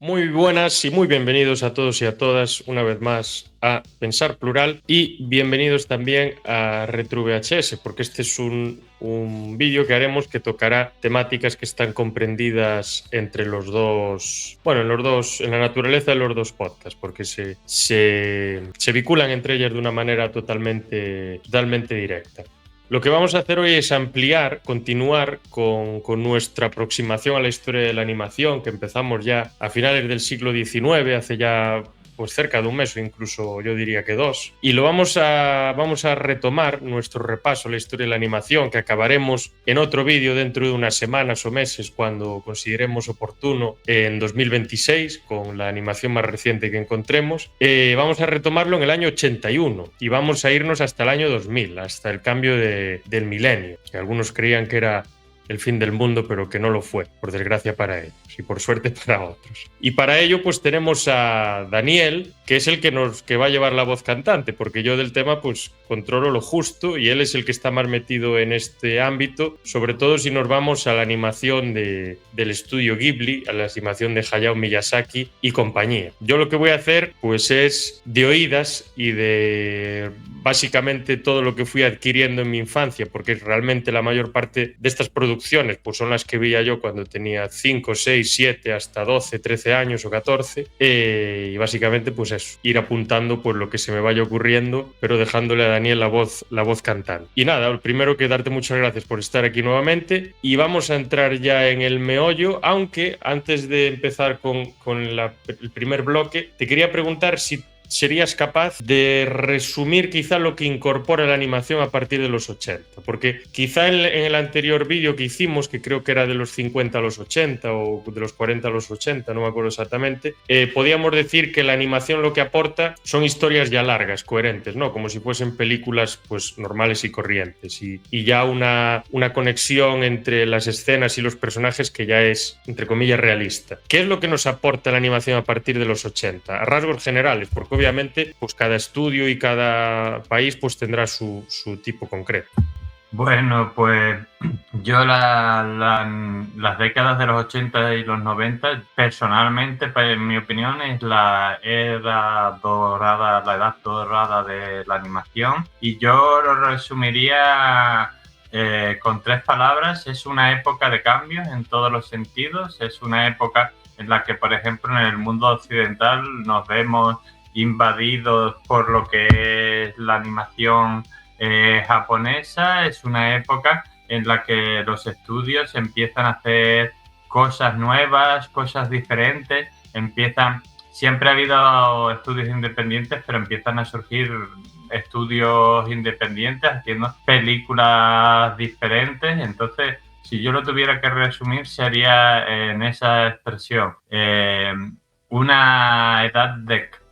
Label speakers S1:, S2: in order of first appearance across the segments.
S1: Muy buenas y muy bienvenidos a todos y a todas una vez más a Pensar Plural y bienvenidos también a RetroVHS, porque este es un vídeo que haremos que tocará temáticas que están comprendidas entre los dos, bueno, en la naturaleza de los dos podcasts, porque se vinculan entre ellas de una manera totalmente directa. Lo que vamos a hacer hoy es continuar con nuestra aproximación a la historia de la animación, que empezamos ya a finales del siglo XIX, hace ya pues cerca de un mes o incluso yo diría que dos. Y vamos a retomar nuestro repaso a la historia de la animación, que acabaremos en otro vídeo dentro de unas semanas o meses cuando consideremos oportuno en 2026 con la animación más reciente que encontremos. Vamos a retomarlo en el año 81 y vamos a irnos hasta el año 2000, hasta el cambio del milenio, que algunos creían que era el fin del mundo, pero que no lo fue, por desgracia para ellos y por suerte para otros. Y para ello pues tenemos a Daniel, que es el que va a llevar la voz cantante, porque yo del tema pues controlo lo justo y él es el que está más metido en este ámbito, sobre todo si nos vamos a la animación del estudio Ghibli, a la animación de Hayao Miyazaki y compañía. Yo lo que voy a hacer pues es de oídas y de básicamente todo lo que fui adquiriendo en mi infancia, porque realmente la mayor parte de estas producciones pues son las que veía yo cuando tenía 5, 6, 7, hasta 12, 13 años o 14, y básicamente pues eso, ir apuntando pues lo que se me vaya ocurriendo, pero dejándole a Daniel la voz cantando. Y nada, lo primero que darte muchas gracias por estar aquí nuevamente y vamos a entrar ya en el meollo, aunque antes de empezar con el primer bloque, te quería preguntar si serías capaz de resumir quizá lo que incorpora la animación a partir de los 80, porque quizá en el anterior vídeo que hicimos, que creo que era de los 50 a los 80 o de los 40 a los 80, no me acuerdo exactamente, podíamos decir que la animación lo que aporta son historias ya largas, coherentes, ¿no? Como si fuesen películas pues normales y corrientes y ya una conexión entre las escenas y los personajes que ya es, entre comillas, realista. ¿Qué es lo que nos aporta la animación a partir de los 80? A rasgos generales, porque obviamente pues cada estudio y cada país pues tendrá su tipo concreto.
S2: Bueno, pues yo las décadas de los 80 y los 90, personalmente, pues, en mi opinión, es la edad dorada de la animación. Y yo lo resumiría con 3 palabras. Es una época de cambios en todos los sentidos. Es una época en la que, por ejemplo, en el mundo occidental nos vemos invadidos por lo que es la animación japonesa. Es una época en la que los estudios empiezan a hacer cosas nuevas, cosas diferentes, siempre ha habido estudios independientes, pero empiezan a surgir estudios independientes haciendo películas diferentes. Entonces, si yo lo tuviera que resumir, sería en esa expresión, una edad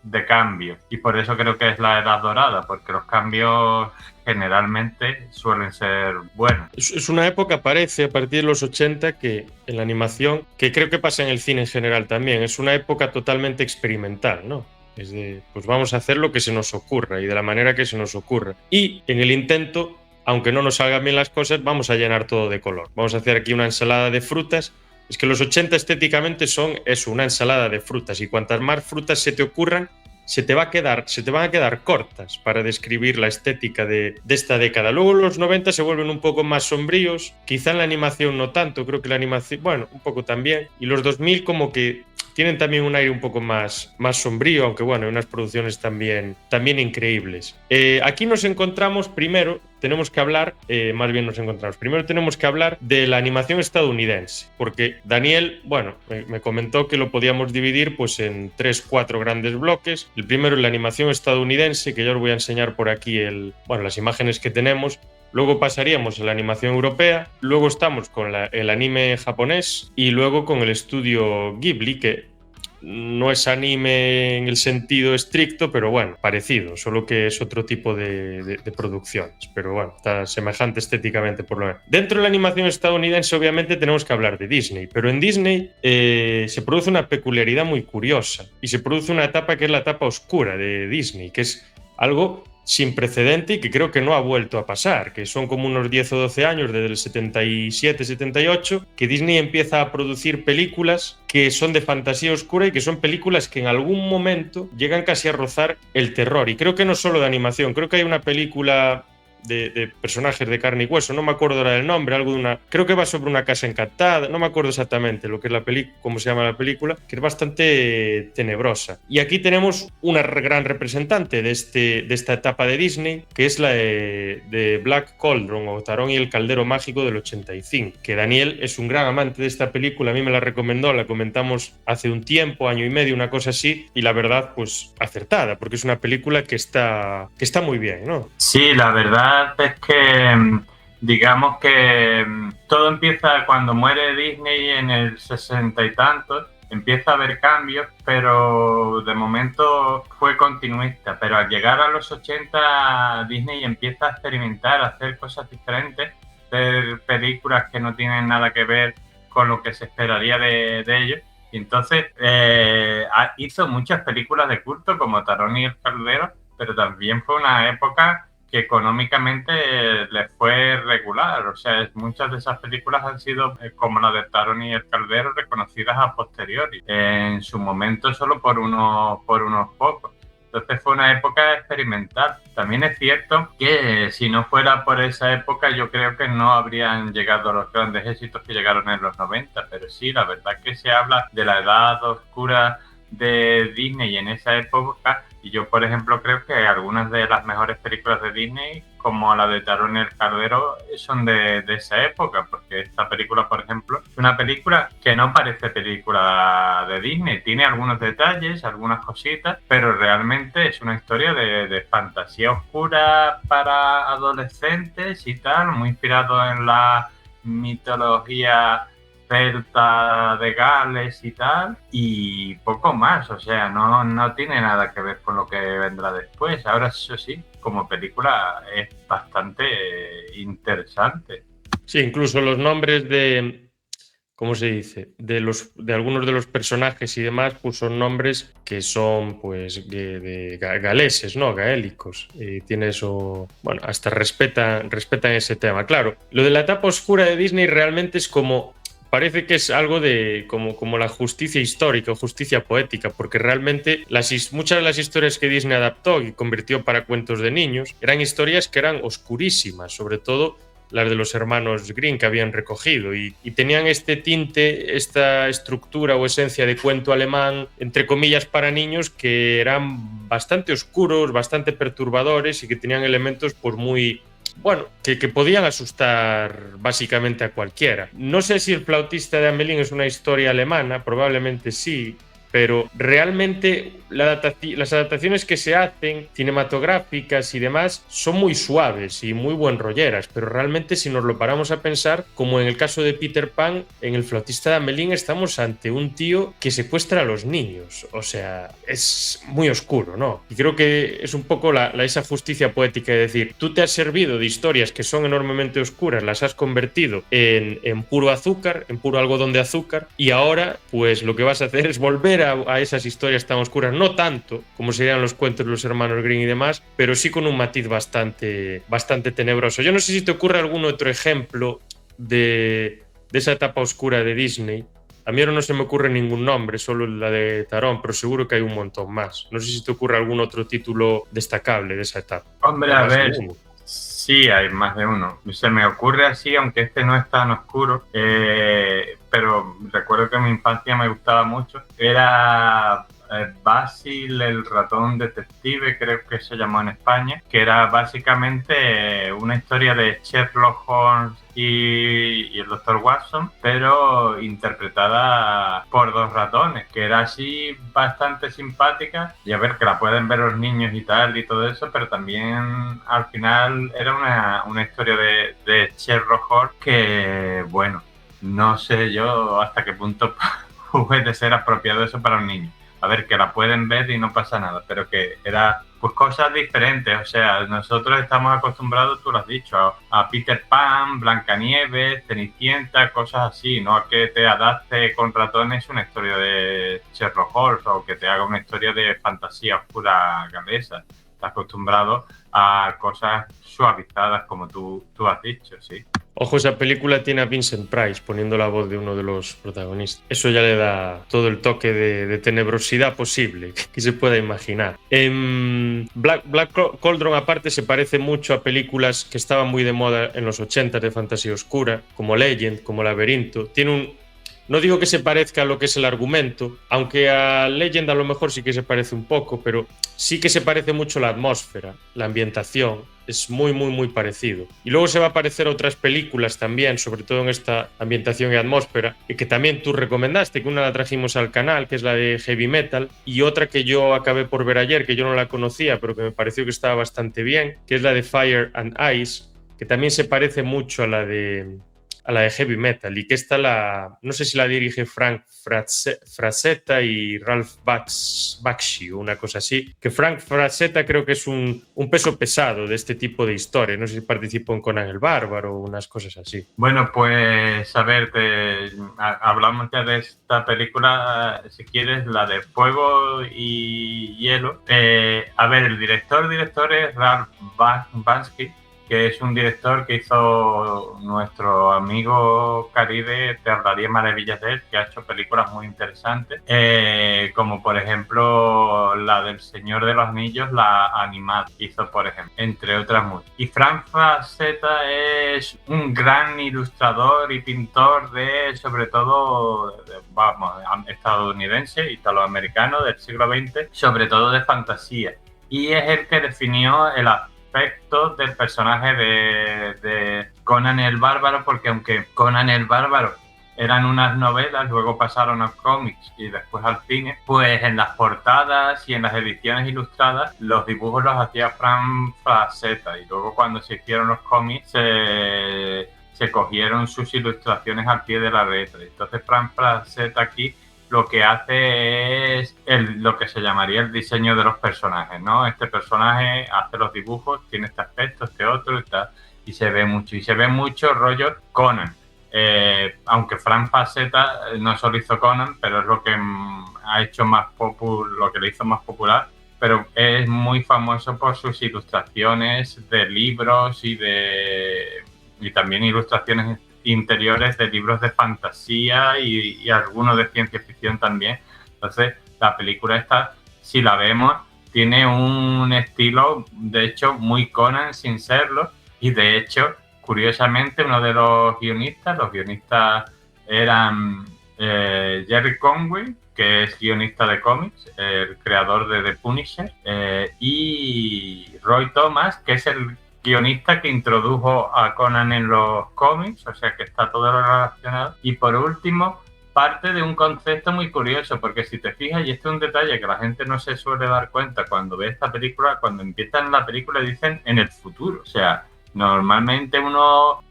S2: de cambio, y por eso creo que es la edad dorada, porque los cambios generalmente suelen ser buenos.
S1: Es una época, parece, a partir de los 80, que en la animación, que creo que pasa en el cine en general también, es una época totalmente experimental, ¿no? Es de, pues vamos a hacer lo que se nos ocurra y de la manera que se nos ocurra. Y en el intento, aunque no nos salgan bien las cosas, vamos a llenar todo de color. Vamos a hacer aquí una ensalada de frutas. Es que los 80 estéticamente son eso, una ensalada de frutas, y cuantas más frutas se te ocurran, se te van a quedar cortas para describir la estética de esta década. Luego los 90 se vuelven un poco más sombríos, quizá en la animación no tanto, creo que la animación, bueno, un poco también, y los 2000 como que tienen también un aire un poco más sombrío, aunque bueno, hay unas producciones también increíbles. Aquí nos encontramos primero, tenemos que hablar de la animación estadounidense, porque Daniel, bueno, me comentó que lo podíamos dividir pues en 3-4 grandes bloques. El primero es la animación estadounidense, que yo os voy a enseñar por aquí las imágenes que tenemos. Luego pasaríamos a la animación europea, luego estamos con el anime japonés y luego con el estudio Ghibli, que no es anime en el sentido estricto, pero bueno, parecido, solo que es otro tipo de producciones, pero bueno, está semejante estéticamente por lo menos. Dentro de la animación estadounidense obviamente tenemos que hablar de Disney, pero en Disney se produce una peculiaridad muy curiosa y se produce una etapa que es la etapa oscura de Disney, que es algo sin precedente y que creo que no ha vuelto a pasar, que son como unos 10 o 12 años, desde el 77, 78, que Disney empieza a producir películas que son de fantasía oscura y que son películas que en algún momento llegan casi a rozar el terror. Y creo que no solo de animación, creo que hay una película de personajes de carne y hueso, no me acuerdo ahora del nombre, algo de una, creo que va sobre una casa encantada, no me acuerdo exactamente lo que es la película, cómo se llama la película, que es bastante tenebrosa. Y aquí tenemos una gran representante de esta etapa de Disney, que es la de Black Cauldron, o Tarón y el Caldero Mágico del 85, que Daniel es un gran amante de esta película, a mí me la recomendó, la comentamos hace un tiempo, año y medio, una cosa así, y la verdad, pues acertada, porque es una película que está muy bien, ¿no?
S2: Sí, la verdad es que digamos que todo empieza cuando muere Disney en el 60 y tantos, empieza a haber cambios, pero de momento fue continuista. Pero al llegar a los 80, Disney empieza a experimentar, a hacer cosas diferentes, hacer películas que no tienen nada que ver con lo que se esperaría de ellos. Y entonces hizo muchas películas de culto como Tarón y el Caldero, pero también fue una época que económicamente les fue regular. O sea, muchas de esas películas han sido, como la de Tarón y el Caldero, reconocidas a posteriori. En su momento solo por unos pocos. Entonces fue una época experimental. También es cierto que si no fuera por esa época, yo creo que no habrían llegado a los grandes éxitos que llegaron en los 90. Pero sí, la verdad que se habla de la edad oscura de Disney en esa época, y yo, por ejemplo, creo que algunas de las mejores películas de Disney, como la de Tarón y el Caldero, son de esa época, porque esta película, por ejemplo, es una película que no parece película de Disney, tiene algunos detalles, algunas cositas, pero realmente es una historia de fantasía oscura para adolescentes y tal, muy inspirado en la mitología celta de Gales y tal, y poco más. O sea, no tiene nada que ver con lo que vendrá después. Ahora, eso sí, como película es bastante interesante.
S1: Sí, incluso los nombres de, ¿cómo se dice? De algunos de los personajes y demás, pues son nombres que son pues de galeses, ¿no? Gaélicos. Tiene eso, bueno, hasta respetan ese tema. Claro, lo de la etapa oscura de Disney realmente es como, parece que es algo de como la justicia histórica o justicia poética, porque realmente muchas de las historias que Disney adaptó y convirtió para cuentos de niños eran historias que eran oscurísimas, sobre todo las de los hermanos Grimm que habían recogido, y tenían este tinte, esta estructura o esencia de cuento alemán, entre comillas, para niños, que eran bastante oscuros, bastante perturbadores y que tenían elementos pues muy, bueno, que podían asustar básicamente a cualquiera. No sé si El flautista de Hamelin es una historia alemana, probablemente sí, pero realmente las adaptaciones que se hacen, cinematográficas y demás, son muy suaves y muy buen rolleras, pero realmente si nos lo paramos a pensar, como en el caso de Peter Pan, en El flautista de Hamelin estamos ante un tío que secuestra a los niños, o sea, es muy oscuro, ¿no? Y creo que es un poco esa justicia poética de decir, tú te has servido de historias que son enormemente oscuras, las has convertido en puro azúcar, en puro algodón de azúcar, y ahora pues lo que vas a hacer es volver a esas historias tan oscuras, no tanto como serían los cuentos de los hermanos Grimm y demás, pero sí con un matiz bastante tenebroso. Yo no sé si te ocurre algún otro ejemplo de esa etapa oscura de Disney. A mí ahora no se me ocurre ningún nombre, solo la de Tarón, pero seguro que hay un montón más. No sé si te ocurre algún otro título destacable de esa etapa.
S2: Hombre, a ver, sí, hay más de uno. Se me ocurre así, aunque este no es tan oscuro, pero recuerdo que en mi infancia me gustaba mucho. Era Basil, el ratón detective, creo que se llamó en España, que era básicamente una historia de Sherlock Holmes y el Dr. Watson, pero interpretada por dos ratones, que era así bastante simpática, y a ver, que la pueden ver los niños y tal y todo eso, pero también al final era una historia de Sherlock Holmes que, bueno, no sé yo hasta qué punto puede ser apropiado eso para un niño. A ver, que la pueden ver y no pasa nada, pero que era pues cosas diferentes. O sea, nosotros estamos acostumbrados, tú lo has dicho, a Peter Pan, Blancanieves, Cenicienta, cosas así, no a que te adapte con ratones una historia de Sherlock Holmes o que te haga una historia de fantasía oscura galesa. está acostumbrado a cosas suavizadas, como tú has dicho, sí.
S1: Ojo, esa película tiene a Vincent Price poniendo la voz de uno de los protagonistas. Eso ya le da todo el toque de tenebrosidad posible que se pueda imaginar. Black Cauldron, aparte, se parece mucho a películas que estaban muy de moda en los 80 de fantasía oscura, como Legend, como Laberinto. No digo que se parezca a lo que es el argumento, aunque a Legend a lo mejor sí que se parece un poco, pero sí que se parece mucho la atmósfera, la ambientación, es muy, muy, muy parecido. Y luego se va a parecer a otras películas también, sobre todo en esta ambientación y atmósfera, y que también tú recomendaste, que una la trajimos al canal, que es la de Heavy Metal, y otra que yo acabé por ver ayer, que yo no la conocía, pero que me pareció que estaba bastante bien, que es la de Fire and Ice, que también se parece mucho a la de Heavy Metal, y que no sé si la dirige Frank Frazetta y Ralph Bakshi, una cosa así, que Frank Frazetta creo que es un peso pesado de este tipo de historia, no sé si participó en Conan el Bárbaro o unas cosas así.
S2: Bueno, pues a ver, hablamos ya de esta película, si quieres, la de Fuego y Hielo. A ver, el director es Ralph Bakshi, que es un director que hizo nuestro amigo Caribe, Te hablaría maravillas de él, que ha hecho películas muy interesantes, como por ejemplo la del Señor de los Anillos, la animada, hizo por ejemplo, entre otras muchas. Y Frank Frazetta es un gran ilustrador y pintor sobre todo, estadounidense, italoamericano del siglo XX, sobre todo de fantasía. Y es el que definió el aspecto del personaje de Conan el Bárbaro, porque aunque Conan el Bárbaro eran unas novelas, luego pasaron a cómics y después al cine, pues en las portadas y en las ediciones ilustradas los dibujos los hacía Frank Frazetta, y luego cuando se hicieron los cómics se cogieron sus ilustraciones al pie de la letra. Entonces Frank Frazetta aquí lo que hace es lo que se llamaría el diseño de los personajes, ¿no? Este personaje hace los dibujos, tiene este aspecto, este otro y tal, y se ve mucho rollo Conan. Aunque Frank Frazetta no solo hizo Conan, pero es lo que ha hecho lo que le hizo más popular, pero es muy famoso por sus ilustraciones de libros y también ilustraciones interiores de libros de fantasía y algunos de ciencia ficción también. Entonces, la película esta, si la vemos, tiene un estilo, de hecho, muy Conan sin serlo, y de hecho, curiosamente, uno de los guionistas eran Jerry Conway, que es guionista de cómics, el creador de The Punisher, y Roy Thomas, que es el guionista que introdujo a Conan en los cómics, o sea que está todo relacionado. Y por último, parte de un concepto muy curioso, porque si te fijas, y este es un detalle que la gente no se suele dar cuenta cuando ve esta película, cuando empiezan la película dicen en el futuro. O sea, normalmente uno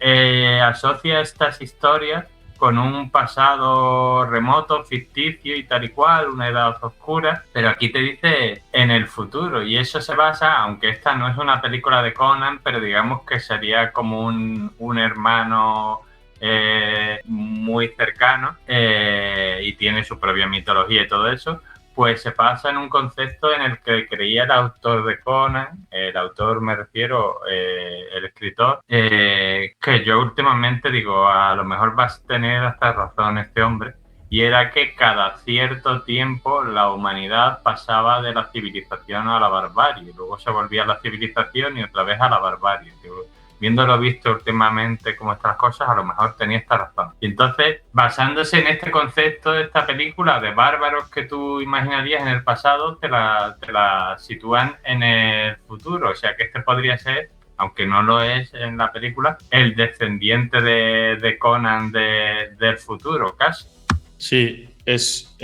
S2: asocia estas historias con un pasado remoto, ficticio y tal y cual, una edad oscura, pero aquí te dice en el futuro, y eso se basa, aunque esta no es una película de Conan, pero digamos que sería como un hermano muy cercano, y tiene su propia mitología y todo eso, pues se basa en un concepto en el que creía el autor de Conan, el autor me refiero, el escritor, que yo últimamente digo, a lo mejor va a tener hasta razón este hombre, y era que cada cierto tiempo la humanidad pasaba de la civilización a la barbarie, luego se volvía a la civilización y otra vez a la barbarie. Digo, viéndolo visto últimamente como estas cosas, a lo mejor tenía esta razón. Y entonces, basándose en este concepto de esta película de bárbaros que tú imaginarías en el pasado, te la sitúan en el futuro. O sea que este podría ser, aunque no lo es en la película, el descendiente de Conan del futuro, casi.
S1: Sí, es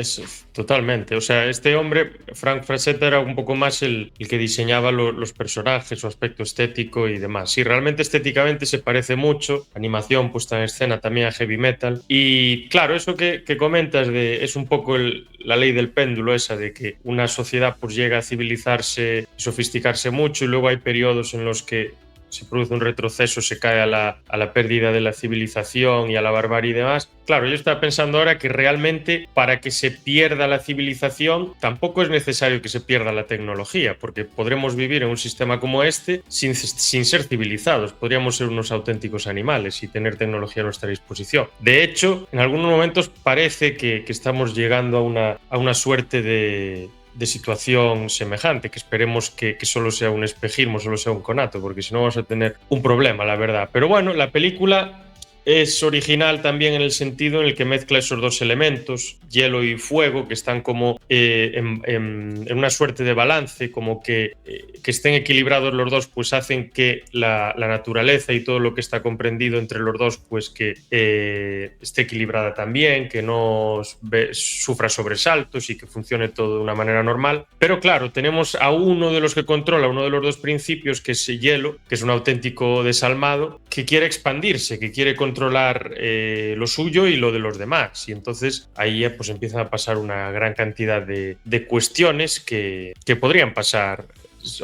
S1: totalmente. O sea, este hombre, Frank Frazetta, era un poco más el que diseñaba los personajes, su aspecto estético y demás. Sí, realmente estéticamente se parece mucho. Animación puesta en escena también a Heavy Metal. Y claro, eso que comentas es un poco la ley del péndulo esa de que una sociedad pues llega a civilizarse y sofisticarse mucho, y luego hay periodos en los que se produce un retroceso, se cae a la pérdida de la civilización y a la barbarie y demás. Claro, yo estaba pensando ahora que realmente para que se pierda la civilización tampoco es necesario que se pierda la tecnología, porque podremos vivir en un sistema como este sin ser civilizados. Podríamos ser unos auténticos animales y tener tecnología a nuestra disposición. De hecho, en algunos momentos parece que estamos llegando a una suerte de situación semejante, que esperemos que solo sea un espejismo, solo sea un conato, porque si no vamos a tener un problema, la verdad. Pero bueno, la película es original también en el sentido en el que mezcla esos dos elementos, hielo y fuego, que están como en una suerte de balance, como que estén equilibrados los dos, pues hacen que la naturaleza y todo lo que está comprendido entre los dos, pues que esté equilibrada también, que no sufra sobresaltos y que funcione todo de una manera normal. Pero claro, tenemos a uno de los que controla uno de los dos principios, que es el hielo, que es un auténtico desalmado, que quiere expandirse, que quiere controlar lo suyo y lo de los demás. Y entonces ahí pues empiezan a pasar una gran cantidad de cuestiones que podrían pasar,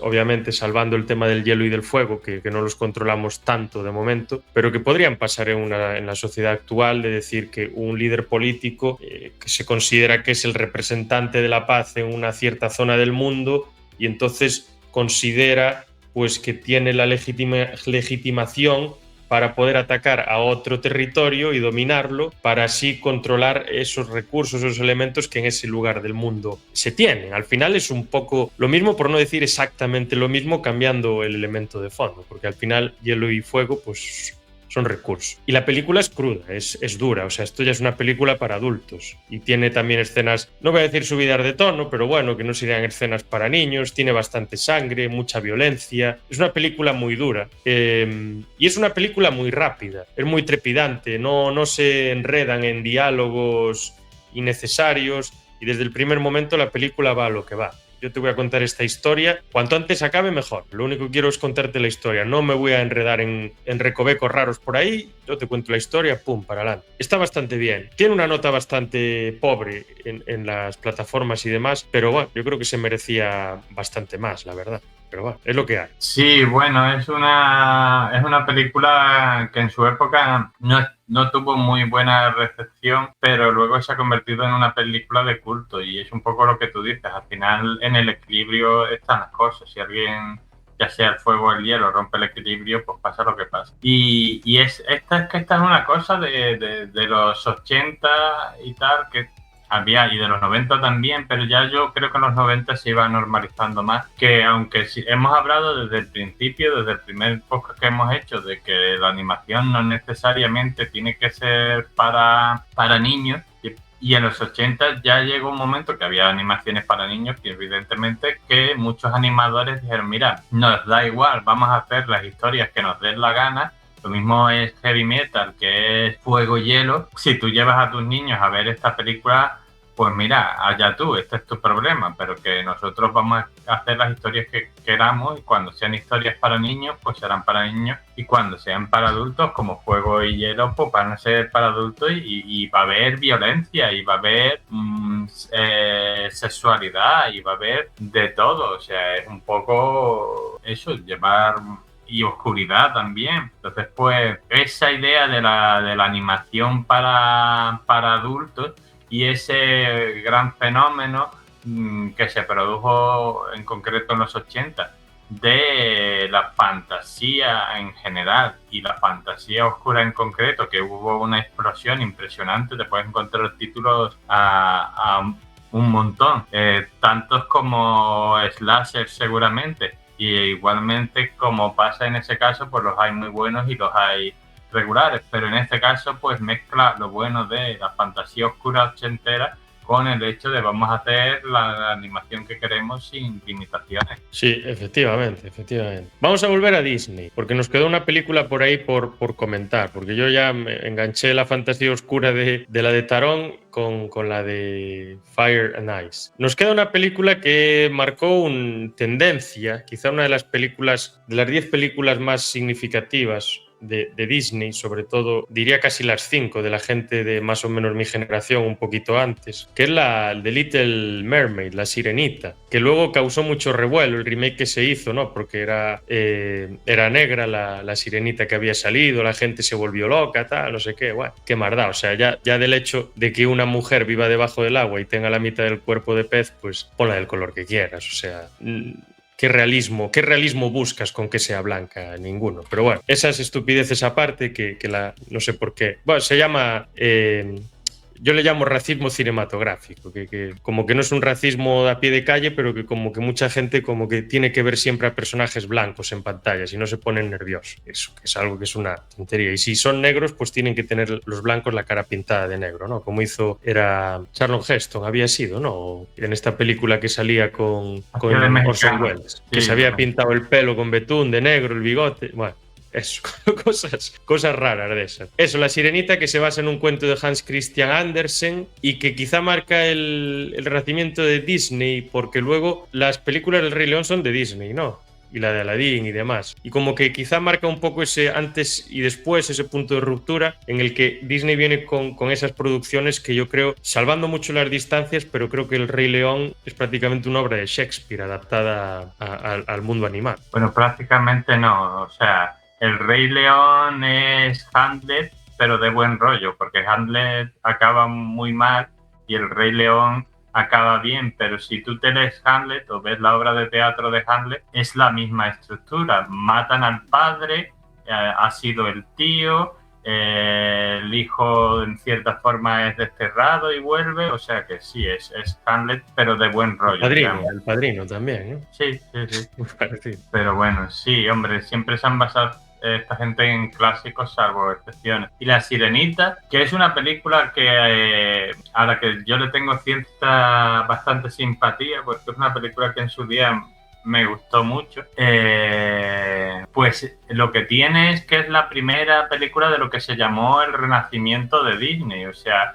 S1: obviamente salvando el tema del hielo y del fuego, que no los controlamos tanto de momento, pero que podrían pasar en la sociedad actual, de decir que un líder político que se considera que es el representante de la paz en una cierta zona del mundo y entonces considera pues que tiene la legitimación para poder atacar a otro territorio y dominarlo, para así controlar esos recursos, esos elementos que en ese lugar del mundo se tienen. Al final es un poco lo mismo, por no decir exactamente lo mismo, cambiando el elemento de fondo, porque al final hielo y fuego pues son recursos. Y la película es cruda, es dura, o sea, esto ya es una película para adultos y tiene también escenas, no voy a decir subidas de tono, pero bueno, que no serían escenas para niños, tiene bastante sangre, mucha violencia, es una película muy dura y es una película muy rápida, es muy trepidante, no se enredan en diálogos innecesarios y desde el primer momento la película va a lo que va. Yo te voy a contar esta historia. Cuanto antes acabe, mejor. Lo único que quiero es contarte la historia. No me voy a enredar en recovecos raros por ahí. Yo te cuento la historia, pum, para adelante. Está bastante bien. Tiene una nota bastante pobre en las plataformas y demás, pero bueno, yo creo que se merecía bastante más, la verdad. Pero bueno, es lo que hay.
S2: Sí, bueno, es una película que en su época no tuvo muy buena recepción, pero luego se ha convertido en una película de culto y es un poco lo que tú dices. Al final, en el equilibrio están las cosas. Si alguien, ya sea el fuego o el hielo, rompe el equilibrio, pues pasa lo que pasa. Y esta es una cosa de los 80 y tal, que había, y de los 90 también, pero ya yo creo que en los 90 se iba normalizando más, que aunque hemos hablado desde el principio, desde el primer podcast que hemos hecho, de que la animación no necesariamente tiene que ser para niños, y en los 80 ya llegó un momento que había animaciones para niños y evidentemente que muchos animadores dijeron, mira, nos da igual, vamos a hacer las historias que nos den la gana. Lo mismo es heavy metal, que es fuego y hielo. Si tú llevas a tus niños a ver esta película, pues mira, allá tú, este es tu problema, pero que nosotros vamos a hacer las historias que queramos y cuando sean historias para niños, pues serán para niños y cuando sean para adultos, como fuego y hielo, pues van a ser para adultos y va a haber violencia y va a haber sexualidad y va a haber de todo, o sea, es un poco eso, llevar... y oscuridad también. Entonces, pues, esa idea de la animación para adultos y ese gran fenómeno que se produjo en concreto en los 80 de la fantasía en general y la fantasía oscura en concreto, que hubo una explosión impresionante, te puedes encontrar títulos a un montón, tantos como slasher seguramente, y igualmente como pasa en ese caso, pues los hay muy buenos y los hay regulares, pero en este caso pues mezcla lo bueno de la fantasía oscura ochentera con el hecho de vamos a hacer la animación que queremos sin limitaciones.
S1: Sí, efectivamente. Vamos a volver a Disney, porque nos quedó una película por ahí por comentar, porque yo ya me enganché la fantasía oscura de la de Tarón con la de Fire and Ice. Nos queda una película que marcó una tendencia, quizá una de las películas, de las 10 películas más significativas de Disney, sobre todo, diría casi las 5 de la gente de más o menos mi generación, un poquito antes, que es la de Little Mermaid, La Sirenita, que luego causó mucho revuelo el remake que se hizo, ¿no? Porque era negra la sirenita que había salido, la gente se volvió loca, tal, no sé qué, bueno, qué maldad. O sea, ya del hecho de que una mujer viva debajo del agua y tenga la mitad del cuerpo de pez, pues ponla del color que quieras, o sea... ¿Qué realismo buscas con que sea blanca? Ninguno. Pero bueno, esas estupideces aparte que no sé por qué. Bueno, se llama... yo le llamo racismo cinematográfico, que como que no es un racismo a pie de calle, pero que como que mucha gente como que tiene que ver siempre a personajes blancos en pantalla, si no se ponen nerviosos. Eso, que es algo que es una tontería. Y si son negros, pues tienen que tener los blancos la cara pintada de negro, ¿no? Como era Charlton Heston, había sido, ¿no? En esta película que salía con Orson Welles, que se había pintado el pelo con betún de negro, el bigote, bueno. Eso, cosas raras de esas. Eso, La Sirenita, que se basa en un cuento de Hans Christian Andersen y que quizá marca el renacimiento de Disney, porque luego las películas del Rey León son de Disney, ¿no? Y la de Aladdin y demás. Y como que quizá marca un poco ese antes y después, ese punto de ruptura en el que Disney viene con esas producciones que yo creo, salvando mucho las distancias, pero creo que el Rey León es prácticamente una obra de Shakespeare adaptada al mundo animal.
S2: Bueno, prácticamente no, o sea... El Rey León es Hamlet, pero de buen rollo, porque Hamlet acaba muy mal y el Rey León acaba bien, pero si tú te lees Hamlet o ves la obra de teatro de Hamlet, es la misma estructura. Matan al padre, ha sido el tío, el hijo en cierta forma es desterrado y vuelve, o sea que sí, es Hamlet, pero de buen rollo.
S1: El padrino también, ¿no?
S2: Sí. Pero bueno, sí, hombre, siempre se han basado esta gente en clásicos, salvo excepciones. Y La Sirenita, que es una película que a la que yo le tengo bastante simpatía, porque es una película que en su día me gustó mucho. Pues lo que tiene es que es la primera película de lo que se llamó el renacimiento de Disney, o sea...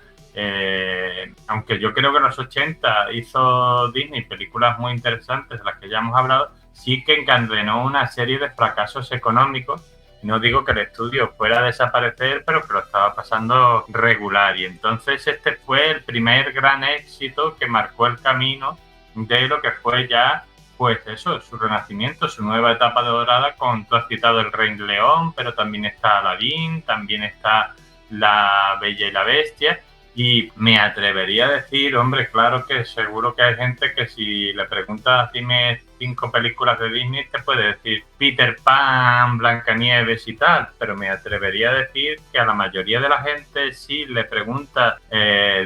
S2: aunque yo creo que en los 80 hizo Disney películas muy interesantes de las que ya hemos hablado, sí que encadenó una serie de fracasos económicos. No digo que el estudio fuera a desaparecer, pero que lo estaba pasando regular. Y entonces este fue el primer gran éxito que marcó el camino de lo que fue ya, pues eso, su renacimiento, su nueva etapa dorada con, tú has citado el Rey León, pero también está Aladdin, también está La Bella y la Bestia. Y me atrevería a decir, hombre, claro que seguro que hay gente que si le preguntas, dime 5 películas de Disney, te puede decir Peter Pan, Blancanieves y tal, pero me atrevería a decir que a la mayoría de la gente, si le preguntas,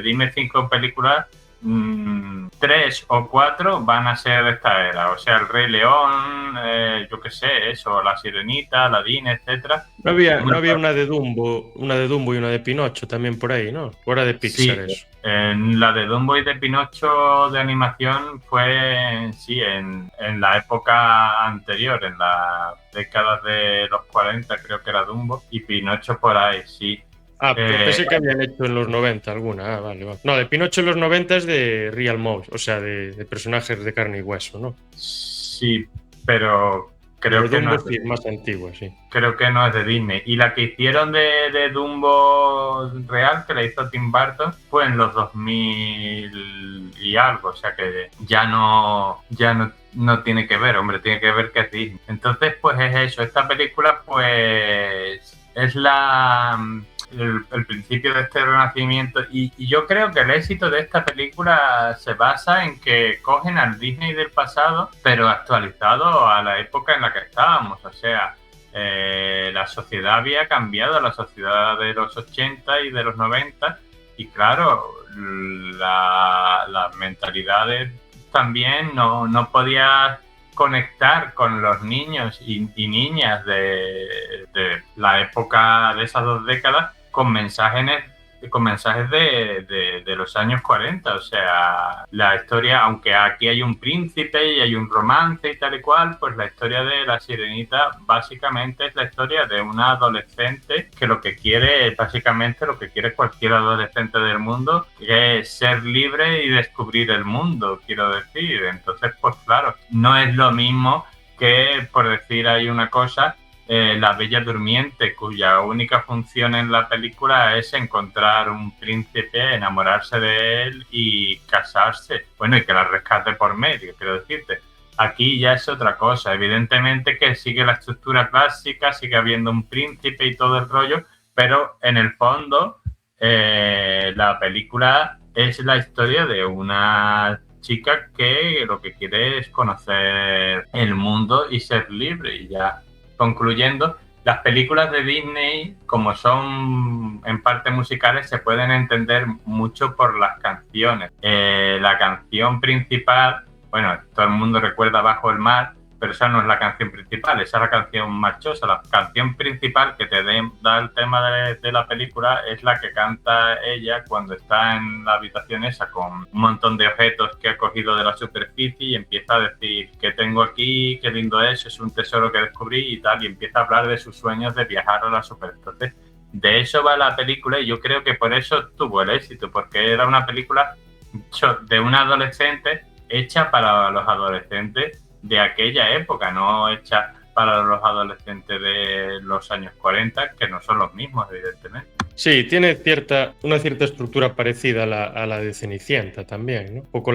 S2: dime 5 películas, 3 o 4 van a ser de esta era, o sea, el Rey León, yo qué sé, eso, La Sirenita, Aladdin, etcétera.
S1: No había una de Dumbo y una de Pinocho también por ahí, ¿no? O era de Pixar, sí, eso.
S2: La de Dumbo y de Pinocho de animación fue, sí, en la época anterior, en las décadas de los 40, creo que era Dumbo, y Pinocho por ahí, sí.
S1: Pensé que habían hecho en los 90 alguna. Vale. No, de Pinocho en los 90 es de Real Mouse, o sea, de personajes de carne y hueso, ¿no?
S2: Sí, pero creo que
S1: Dumbo
S2: no
S1: es más antigua, sí.
S2: Creo que no es de Disney. Y la que hicieron de Dumbo real, que la hizo Tim Burton, fue en los 2000 y algo, o sea que ya no tiene que ver, hombre, tiene que ver que es Disney. Entonces, pues es eso. Esta película, pues, es el principio de este renacimiento y yo creo que el éxito de esta película se basa en que cogen al Disney del pasado pero actualizado a la época en la que estábamos, o sea, la sociedad había cambiado, la sociedad de los 80 y de los 90 y claro, las mentalidades también no podías conectar con los niños y niñas de la época de esas 2 décadas con mensajes de los años 40, o sea, la historia, aunque aquí hay un príncipe y hay un romance y tal y cual, pues la historia de La Sirenita básicamente es la historia de una adolescente que lo que quiere, básicamente lo que quiere cualquier adolescente del mundo, que es ser libre y descubrir el mundo, quiero decir. Entonces, pues claro, no es lo mismo que, por decir ahí una cosa, la Bella Durmiente, cuya única función en la película es encontrar un príncipe, enamorarse de él y casarse. Bueno, y que la rescate por medio, quiero decirte. Aquí ya es otra cosa. Evidentemente que sigue la estructura clásica, sigue habiendo un príncipe y todo el rollo, pero en el fondo la película es la historia de una chica que lo que quiere es conocer el mundo y ser libre. Y ya concluyendo, las películas de Disney, como son en parte musicales, se pueden entender mucho por las canciones. La canción principal, bueno, todo el mundo recuerda Bajo el Mar, pero esa no es la canción principal, esa es la canción marchosa. La canción principal que da el tema de la película es la que canta ella cuando está en la habitación esa con un montón de objetos que ha cogido de la superficie y empieza a decir ¿qué tengo aquí? ¿Qué lindo es un tesoro que descubrí y tal? Y empieza a hablar de sus sueños de viajar a la superficie. Entonces, de eso va la película y yo creo que por eso tuvo el éxito, porque era una película de un adolescente hecha para los adolescentes de aquella época, no hecha para los adolescentes de los años 40, que no son los mismos, evidentemente.
S1: Sí, tiene una cierta estructura parecida a la de Cenicienta también, ¿no? Un poco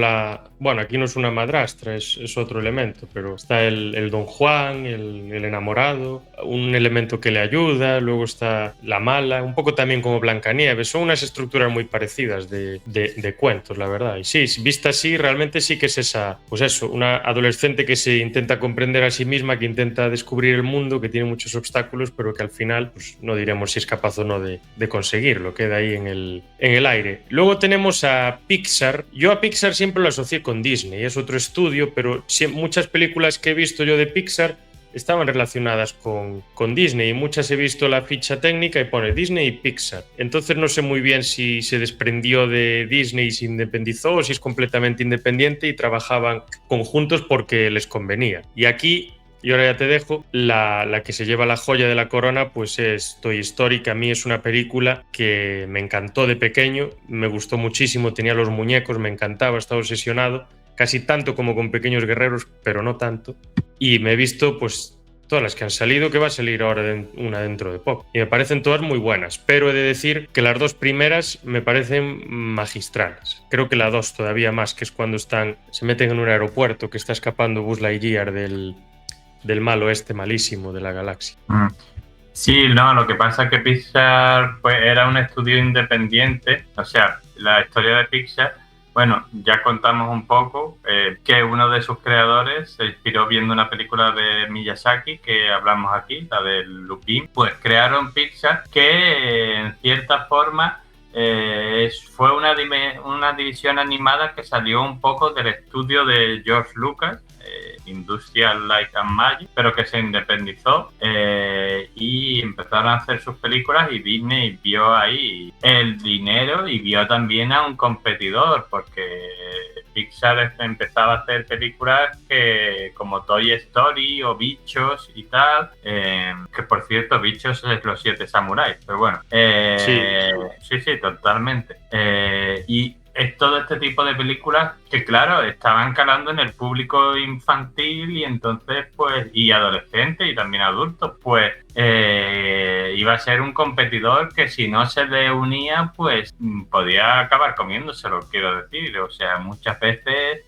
S1: bueno, aquí no es una madrastra, es otro elemento, pero está el Don Juan, el enamorado, un elemento que le ayuda, luego está la mala, un poco también como Blancanieves. Son unas estructuras muy parecidas de cuentos, la verdad. Y sí, vista así, realmente sí que es esa, pues eso, una adolescente que se intenta comprender a sí misma, que intenta descubrir el mundo, que tiene muchos obstáculos, pero que al final, pues no diremos si es capaz o no de conseguirlo, queda ahí en el aire. Luego tenemos a Pixar. Yo a Pixar siempre lo asocié con Disney, es otro estudio, pero muchas películas que he visto yo de Pixar estaban relacionadas con Disney y muchas he visto la ficha técnica y pone Disney y Pixar. Entonces no sé muy bien si se desprendió de Disney y se independizó o si es completamente independiente y trabajaban conjuntos porque les convenía. Y aquí, y ahora ya te dejo, la que se lleva la joya de la corona pues es Toy Story, que a mí es una película que me encantó de pequeño, me gustó muchísimo, tenía los muñecos, me encantaba, estaba obsesionado, casi tanto como con Pequeños Guerreros, pero no tanto, y me he visto pues todas las que han salido, que va a salir ahora una dentro de poco, y me parecen todas muy buenas, pero he de decir que las dos primeras me parecen magistrales. Creo que la 2 todavía más, que es cuando se meten en un aeropuerto que está escapando Buzz Lightyear del malo este malísimo de la galaxia.
S2: Sí, no, lo que pasa es que Pixar pues, era un estudio independiente, o sea, la historia de Pixar, bueno, ya contamos un poco que uno de sus creadores se inspiró viendo una película de Miyazaki que hablamos aquí, la de Lupin, pues crearon Pixar que en cierta forma fue una división animada que salió un poco del estudio de George Lucas, Industrial Light and Magic, pero que se independizó y empezaron a hacer sus películas y Disney vio ahí el dinero y vio también a un competidor, porque Pixar empezaba a hacer películas como Toy Story o Bichos y tal, que por cierto Bichos es Los Siete Samuráis, pero bueno, sí, totalmente. Y es todo este tipo de películas que, claro, estaban calando en el público infantil y entonces, pues, y adolescente y también adultos, pues, iba a ser un competidor que si no se le unía, pues, podía acabar comiéndoselo, quiero decir. O sea, muchas veces,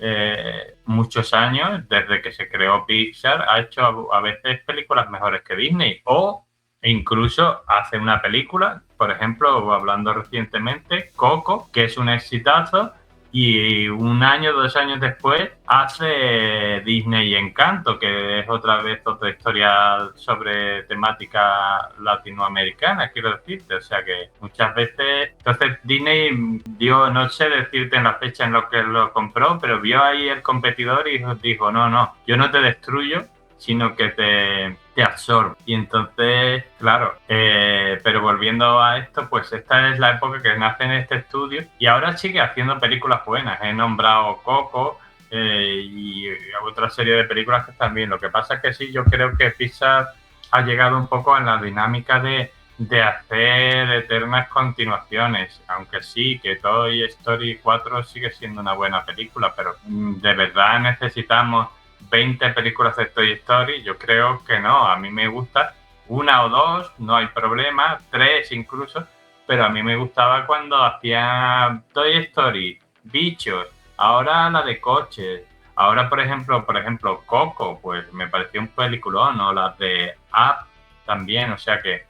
S2: muchos años, desde que se creó Pixar, ha hecho a veces películas mejores que Disney o incluso hace una película, por ejemplo, hablando recientemente, Coco, que es un exitazo, y un año, 2 años después hace Disney Encanto, que es otra historia sobre temática latinoamericana, quiero decirte. O sea que muchas veces, entonces Disney dio, no sé decirte en la fecha en la que lo compró, pero vio ahí el competidor y dijo, no, yo no te destruyo, sino que te absorbe. Y entonces, claro, pero volviendo a esto, pues esta es la época que nace en este estudio y ahora sigue haciendo películas buenas. He nombrado Coco y otra serie de películas que están bien. Lo que pasa es que sí, yo creo que Pixar ha llegado un poco en la dinámica de hacer eternas continuaciones, aunque sí, que Toy Story 4 sigue siendo una buena película, pero de verdad necesitamos 20 películas de Toy Story. Yo creo que no, a mí me gusta una o dos, no hay problema, 3 incluso, pero a mí me gustaba cuando hacía Toy Story, Bichos, ahora la de coches, ahora por ejemplo Coco, pues me pareció un peliculón, o las de Up también, o sea que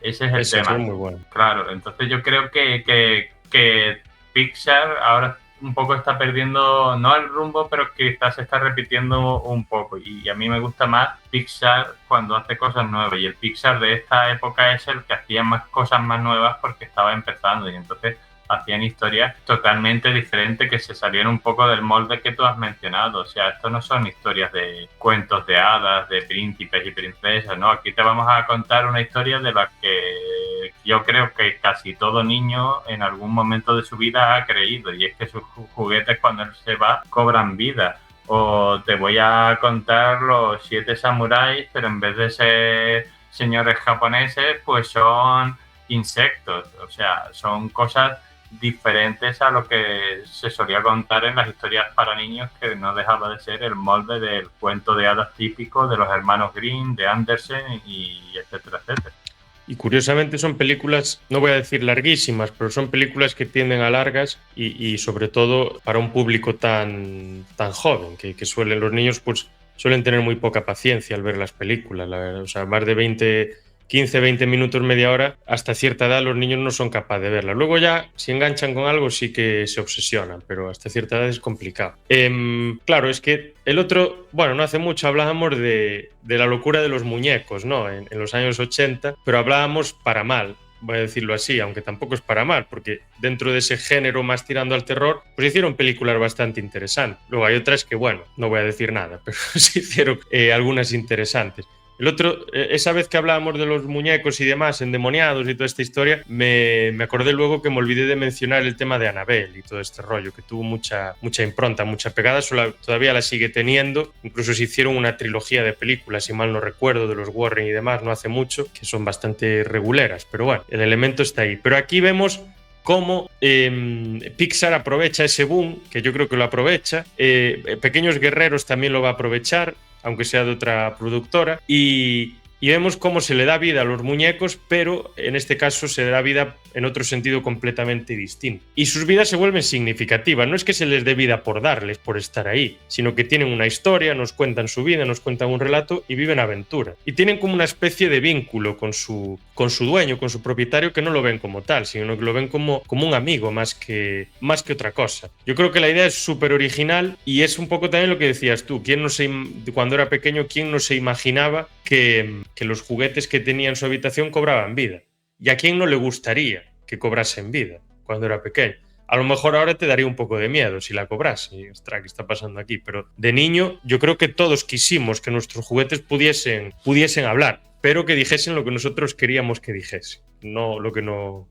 S2: ese es el
S1: Esa
S2: tema.
S1: es muy buena.
S2: Claro, entonces yo creo que Pixar ahora un poco está perdiendo, no el rumbo, pero quizás se está repitiendo un poco. Y a mí me gusta más Pixar cuando hace cosas nuevas. Y el Pixar de esta época es el que hacía más cosas más nuevas porque estaba empezando. Y entonces hacían historias totalmente diferentes que se salían un poco del molde que tú has mencionado. O sea, esto no son historias de cuentos de hadas, de príncipes y princesas, ¿no? Aquí te vamos a contar una historia de la que yo creo que casi todo niño en algún momento de su vida ha creído, y es que sus juguetes cuando él se va cobran vida. O te voy a contar los 7 samuráis, pero en vez de ser señores japoneses, pues son insectos. O sea, son cosas diferentes a lo que se solía contar en las historias para niños, que no dejaba de ser el molde del cuento de hadas típico de los hermanos Grimm, de Andersen y etcétera, etcétera.
S1: Y curiosamente son películas, no voy a decir larguísimas, pero son películas que tienden a largas y sobre todo para un público tan joven, que suelen, los niños pues suelen tener muy poca paciencia al ver las películas, la verdad. O sea, más de 15, 20 minutos, media hora, hasta cierta edad los niños no son capaces de verla. Luego ya, si enganchan con algo, sí que se obsesionan, pero hasta cierta edad es complicado. Claro, es que el otro, bueno, no hace mucho hablábamos de la locura de los muñecos, ¿no? En los años 80, pero hablábamos para mal, voy a decirlo así, aunque tampoco es para mal, porque dentro de ese género más tirando al terror, pues hicieron películas bastante interesantes. Luego hay otras que, bueno, no voy a decir nada, pero sí hicieron algunas interesantes. El otro, esa vez que hablábamos de los muñecos y demás, endemoniados y toda esta historia, me acordé luego que me olvidé de mencionar el tema de Annabelle y todo este rollo, que tuvo mucha impronta, mucha pegada, todavía la sigue teniendo. Incluso se hicieron una trilogía de películas, si mal no recuerdo, de los Warren y demás, no hace mucho, que son bastante reguleras, pero bueno, el elemento está ahí. Pero aquí vemos cómo Pixar aprovecha ese boom, que yo creo que lo aprovecha. Pequeños Guerreros también lo va a aprovechar, aunque sea de otra productora, y vemos cómo se le da vida a los muñecos, pero en este caso se le da vida en otro sentido completamente distinto. Y sus vidas se vuelven significativas. No es que se les dé vida por darles, por estar ahí, sino que tienen una historia, nos cuentan su vida, nos cuentan un relato y viven aventura. Y tienen como una especie de vínculo con su dueño, con su propietario, que no lo ven como tal, sino que lo ven como un amigo más que otra cosa. Yo creo que la idea es súper original y es un poco también lo que decías tú. Cuando era pequeño, ¿quién no se imaginaba que los juguetes que tenía en su habitación cobraban vida? ¿Y a quién no le gustaría que cobrasen vida cuando era pequeño? A lo mejor ahora te daría un poco de miedo si la cobrase. Ostras, ¿qué está pasando aquí? Pero de niño yo creo que todos quisimos que nuestros juguetes pudiesen hablar, pero que dijesen lo que nosotros queríamos que dijesen, no lo que no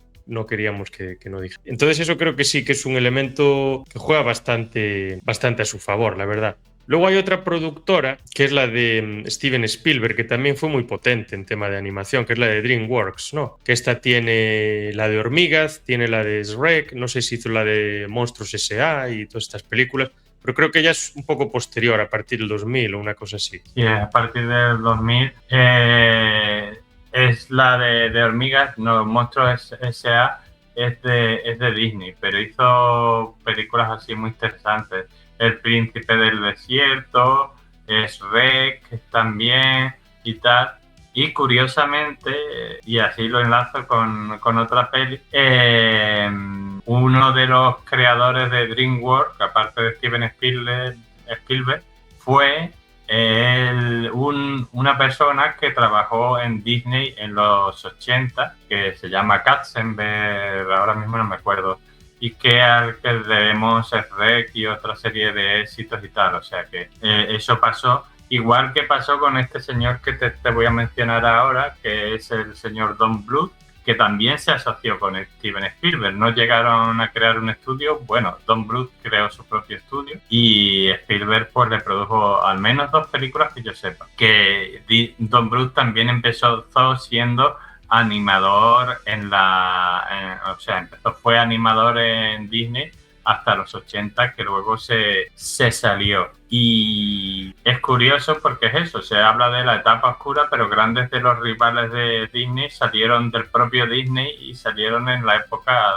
S1: queríamos que no dijese. Entonces eso creo que sí que es un elemento que juega bastante a su favor, la verdad. Luego hay otra productora, que es la de Steven Spielberg, que también fue muy potente en tema de animación, que es la de DreamWorks, ¿no? Que esta tiene la de Hormigas, tiene la de Shrek, no sé si hizo la de Monstruos S.A. y todas estas películas, pero creo que ya es un poco posterior, a partir del 2000 o una cosa así.
S2: Sí, a partir del 2000 es la de Hormigas, no, Monstruos S.A. es de Disney, pero hizo películas así muy interesantes. El Príncipe del Desierto, Shrek también y tal. Y curiosamente, y así lo enlazo con otra peli, uno de los creadores de DreamWorks, aparte de Steven Spielberg, fue una persona que trabajó en Disney en los 80, que se llama Katzenberg, ahora mismo no me acuerdo, y al que debemos Shrek y otra serie de éxitos y tal. O sea que eso pasó, igual que pasó con este señor que te voy a mencionar ahora, que es el señor Don Bluth, que también se asoció con Steven Spielberg. No llegaron a crear un estudio. Bueno, Don Bluth creó su propio estudio y Spielberg pues le produjo al menos 2 películas que yo sepa. Que Don Bluth también empezó siendo animador fue animador en Disney hasta los 80, que luego se salió. Y es curioso porque es eso, se habla de la etapa oscura, pero grandes de los rivales de Disney salieron del propio Disney y salieron en la época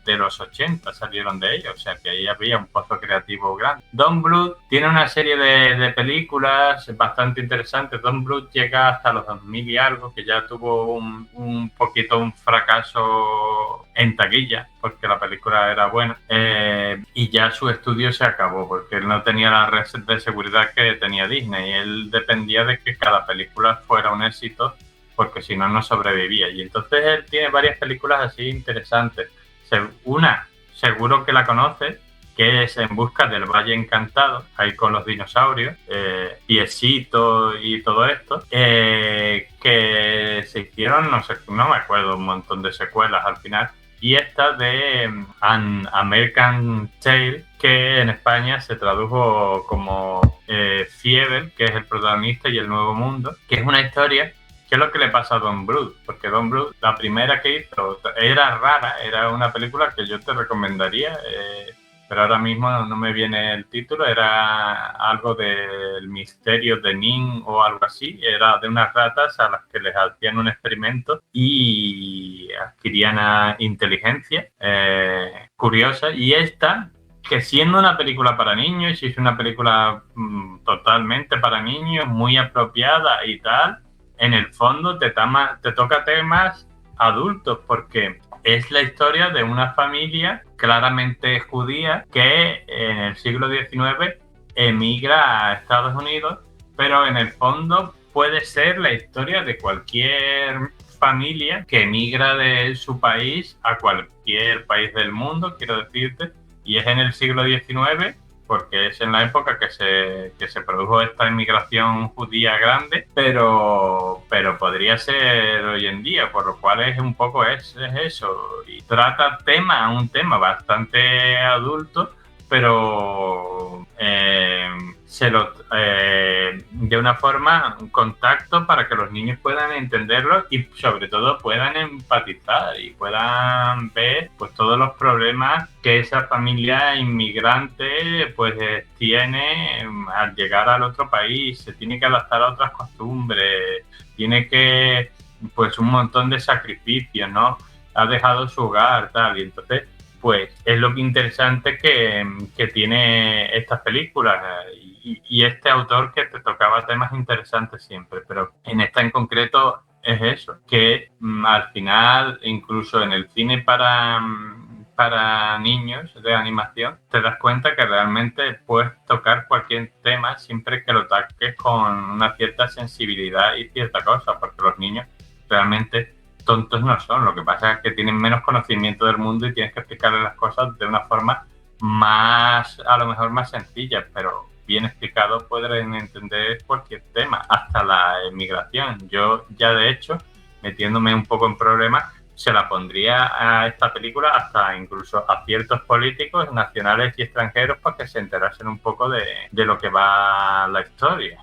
S2: de los 80, salieron de ellos, o sea que ahí había un pozo creativo grande. Don Bluth tiene una serie de películas bastante interesantes. Don Bluth llega hasta los 2000 y algo, que ya tuvo un poquito un fracaso en taquilla, porque la película era buena, y ya su estudio se acabó, porque él no tenía la red de seguridad que tenía Disney. Él dependía de que cada película fuera un éxito, porque si no, no sobrevivía. Y entonces él tiene varias películas así interesantes. Una, seguro que la conoces, que es En busca del Valle Encantado, ahí con los dinosaurios, Piecito y todo esto, que se hicieron, no sé, no me acuerdo, un montón de secuelas al final. Y esta de An American Tail, que en España se tradujo como Fievel, que es el protagonista, y El Nuevo Mundo, que es una historia que es lo que le pasa a Don Bluth, porque Don Bluth, la primera que hizo, era rara, era una película que yo te recomendaría, pero ahora mismo no me viene el título, era algo del misterio de Nin o algo así, era de unas ratas a las que les hacían un experimento y adquirían inteligencia curiosa, y esta, que siendo una película para niños, y es una película totalmente para niños, muy apropiada y tal, en el fondo te toca temas adultos, porque es la historia de una familia claramente judía que en el siglo XIX emigra a Estados Unidos, pero en el fondo puede ser la historia de cualquier familia que emigra de su país a cualquier país del mundo, quiero decirte, y es en el siglo XIX, porque es en la época que se produjo esta inmigración judía grande, pero podría ser hoy en día, por lo cual es un poco es eso. Y trata un tema bastante adulto, pero de una forma, un contacto para que los niños puedan entenderlo y sobre todo puedan empatizar y puedan ver pues todos los problemas que esa familia inmigrante pues tiene al llegar al otro país. Se tiene que adaptar a otras costumbres, tiene que pues un montón de sacrificios, ¿no? Ha dejado su hogar, tal, y entonces pues es lo que interesante que tiene estas películas y este autor, que te tocaba temas interesantes siempre, pero en esta en concreto es eso, que al final, incluso en el cine para niños de animación, te das cuenta que realmente puedes tocar cualquier tema siempre que lo toques con una cierta sensibilidad y cierta cosa, porque los niños realmente tontos no son. Lo que pasa es que tienen menos conocimiento del mundo y tienes que explicarles las cosas de una forma más, a lo mejor más sencilla, pero bien explicado pueden entender cualquier tema, hasta la emigración. Yo ya de hecho, metiéndome un poco en problemas, se la pondría a esta película hasta incluso a ciertos políticos nacionales y extranjeros para que se enterasen un poco de lo que va la historia.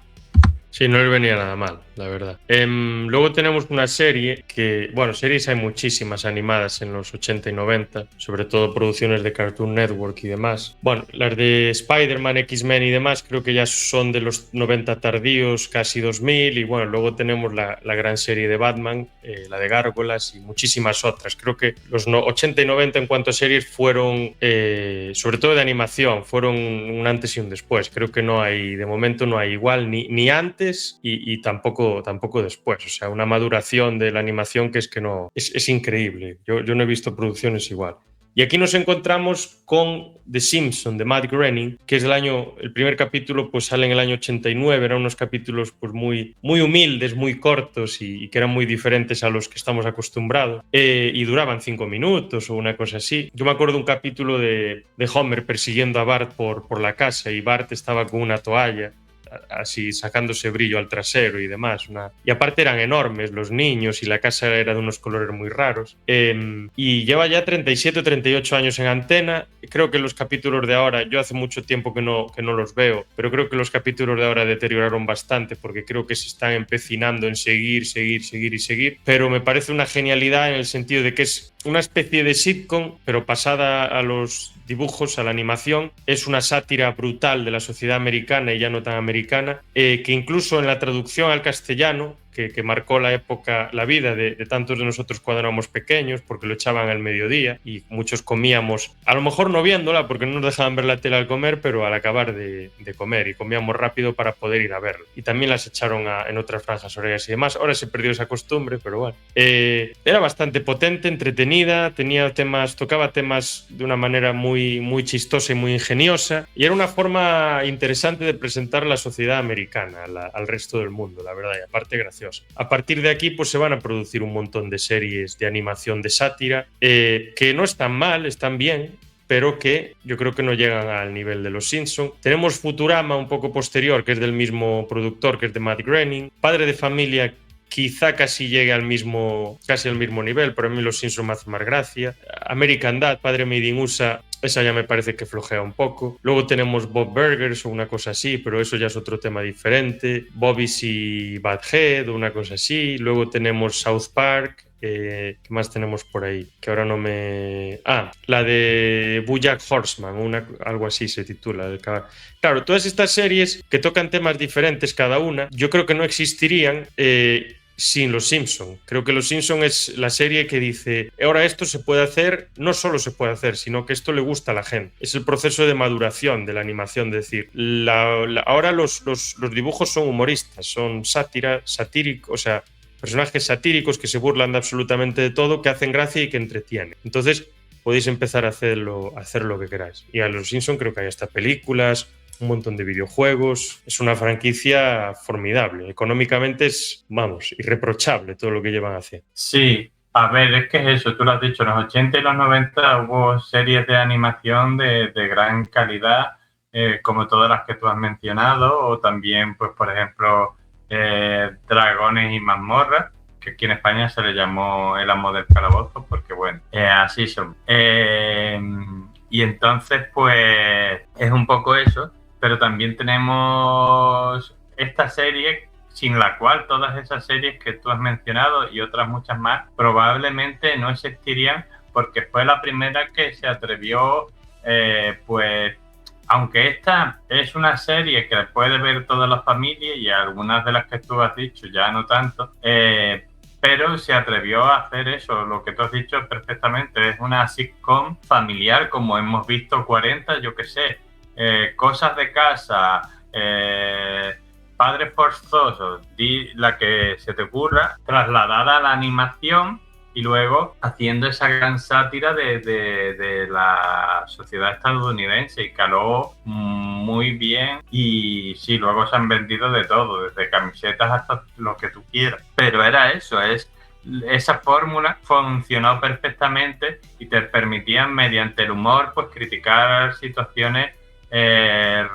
S1: Sí, no les venía nada mal, la verdad. Luego tenemos una serie que, bueno, series hay muchísimas animadas en los 80 y 90, sobre todo producciones de Cartoon Network y demás. Bueno, las de Spider-Man, X-Men y demás creo que ya son de los 90 tardíos, casi 2000, y bueno, luego tenemos la gran serie de Batman, la de Gárgolas y muchísimas otras. Creo que los 80 y 90 en cuanto a series fueron, sobre todo de animación, fueron un antes y un después. Creo que no hay, de momento no hay igual ni antes y tampoco después. O sea, una maduración de la animación que no es increíble. Yo no he visto producciones igual. Y aquí nos encontramos con The Simpsons de Matt Groening, que es el primer capítulo pues sale en el año 89, eran unos capítulos pues muy humildes, muy cortos y que eran muy diferentes a los que estamos acostumbrados, y duraban 5 minutos o una cosa así. Yo me acuerdo de un capítulo de Homer persiguiendo a Bart por la casa y Bart estaba con una toalla así sacándose brillo al trasero y demás. Y aparte eran enormes los niños y la casa era de unos colores muy raros. Y lleva ya 37 o 38 años en antena. Creo que los capítulos de ahora, yo hace mucho tiempo que no los veo, pero creo que los capítulos de ahora deterioraron bastante porque creo que se están empecinando en seguir. Pero me parece una genialidad en el sentido de que es una especie de sitcom, pero pasada a los dibujos, a la animación. Es una sátira brutal de la sociedad americana y ya no tan americana, que incluso en la traducción al castellano, que marcó la época, la vida de tantos de nosotros cuando éramos pequeños, porque lo echaban al mediodía y muchos comíamos, a lo mejor no viéndola, porque no nos dejaban ver la tele al comer, pero al acabar de comer, y comíamos rápido para poder ir a verla. Y también las echaron en otras franjas horarias y demás. Ahora se perdió esa costumbre, pero bueno. Era bastante potente, entretenida, tocaba temas de una manera muy, muy chistosa y muy ingeniosa, y era una forma interesante de presentar la sociedad americana al resto del mundo, la verdad, y aparte graciosa. A partir de aquí pues se van a producir un montón de series de animación de sátira, que no están mal, están bien, pero que yo creo que no llegan al nivel de Los Simpson. Tenemos Futurama un poco posterior, que es del mismo productor, que es de Matt Groening. Padre de Familia quizá casi llegue casi al mismo nivel, pero a mí Los Simpson me hace más gracia. American Dad, Padre Made in USA, esa ya me parece que flojea un poco. Luego tenemos Bob Burgers o una cosa así, pero eso ya es otro tema diferente. Bobby's y Badhead o una cosa así. Luego tenemos South Park. ¿Qué más tenemos por ahí? Que ahora no me... la de BoJack Horseman, algo así se titula. Claro, todas estas series que tocan temas diferentes cada una, yo creo que no existirían sin Los Simpson. Creo que Los Simpson es la serie que dice, ahora esto se puede hacer, no solo se puede hacer, sino que esto le gusta a la gente. Es el proceso de maduración de la animación, es decir, ahora los dibujos son humoristas, son satíricos, o sea, personajes satíricos que se burlan de absolutamente de todo, que hacen gracia y que entretienen. Entonces podéis empezar a hacer lo que queráis. Y a Los Simpson creo que hay hasta películas, un montón de videojuegos. Es una franquicia formidable. Económicamente es, vamos, irreprochable todo lo que llevan haciendo.
S2: Sí, a ver, es que es eso, tú lo has dicho, en los 80 y los 90 hubo series de animación de gran calidad, como todas las que tú has mencionado, o también, pues, por ejemplo, Dragones y Mazmorras, que aquí en España se le llamó El amo del calabozo, porque bueno, así son. Y entonces, pues, es un poco eso, pero también tenemos esta serie sin la cual todas esas series que tú has mencionado y otras muchas más probablemente no existirían, porque fue la primera que se atrevió, pues, aunque esta es una serie que puede ver toda la familia y algunas de las que tú has dicho ya no tanto, pero se atrevió a hacer eso, lo que tú has dicho perfectamente, es una sitcom familiar como hemos visto 40, yo qué sé, Cosas de casa, Padres Forzosos, la que se te ocurra, trasladada a la animación y luego haciendo esa gran sátira de la sociedad estadounidense, y caló muy bien. Y sí, luego se han vendido de todo, desde camisetas hasta lo que tú quieras, pero era eso, esa fórmula funcionó perfectamente y te permitían mediante el humor pues criticar situaciones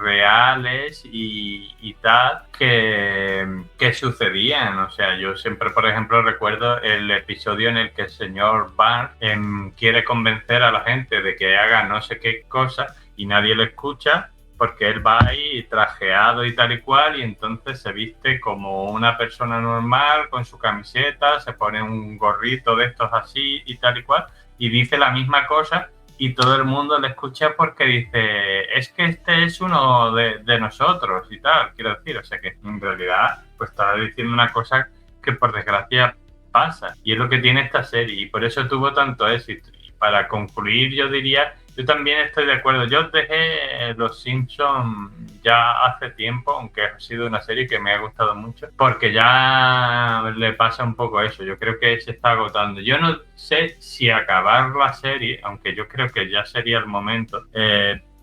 S2: reales y tal que sucedían. O sea, yo siempre, por ejemplo, recuerdo el episodio en el que el señor Barnes quiere convencer a la gente de que haga no sé qué cosa y nadie le escucha, porque él va ahí trajeado y tal y cual, y entonces se viste como una persona normal con su camiseta, se pone un gorrito de estos así y tal y cual, y dice la misma cosa, y todo el mundo le escucha porque dice, es que este es uno de nosotros y tal, quiero decir. O sea que en realidad pues estaba diciendo una cosa que por desgracia pasa, y es lo que tiene esta serie, y por eso tuvo tanto éxito. Y para concluir, yo diría, yo también estoy de acuerdo, yo dejé Los Simpsons ya hace tiempo, aunque ha sido una serie que me ha gustado mucho, porque ya le pasa un poco eso, yo creo que se está agotando. Yo no sé si acabar la serie, aunque yo creo que ya sería el momento,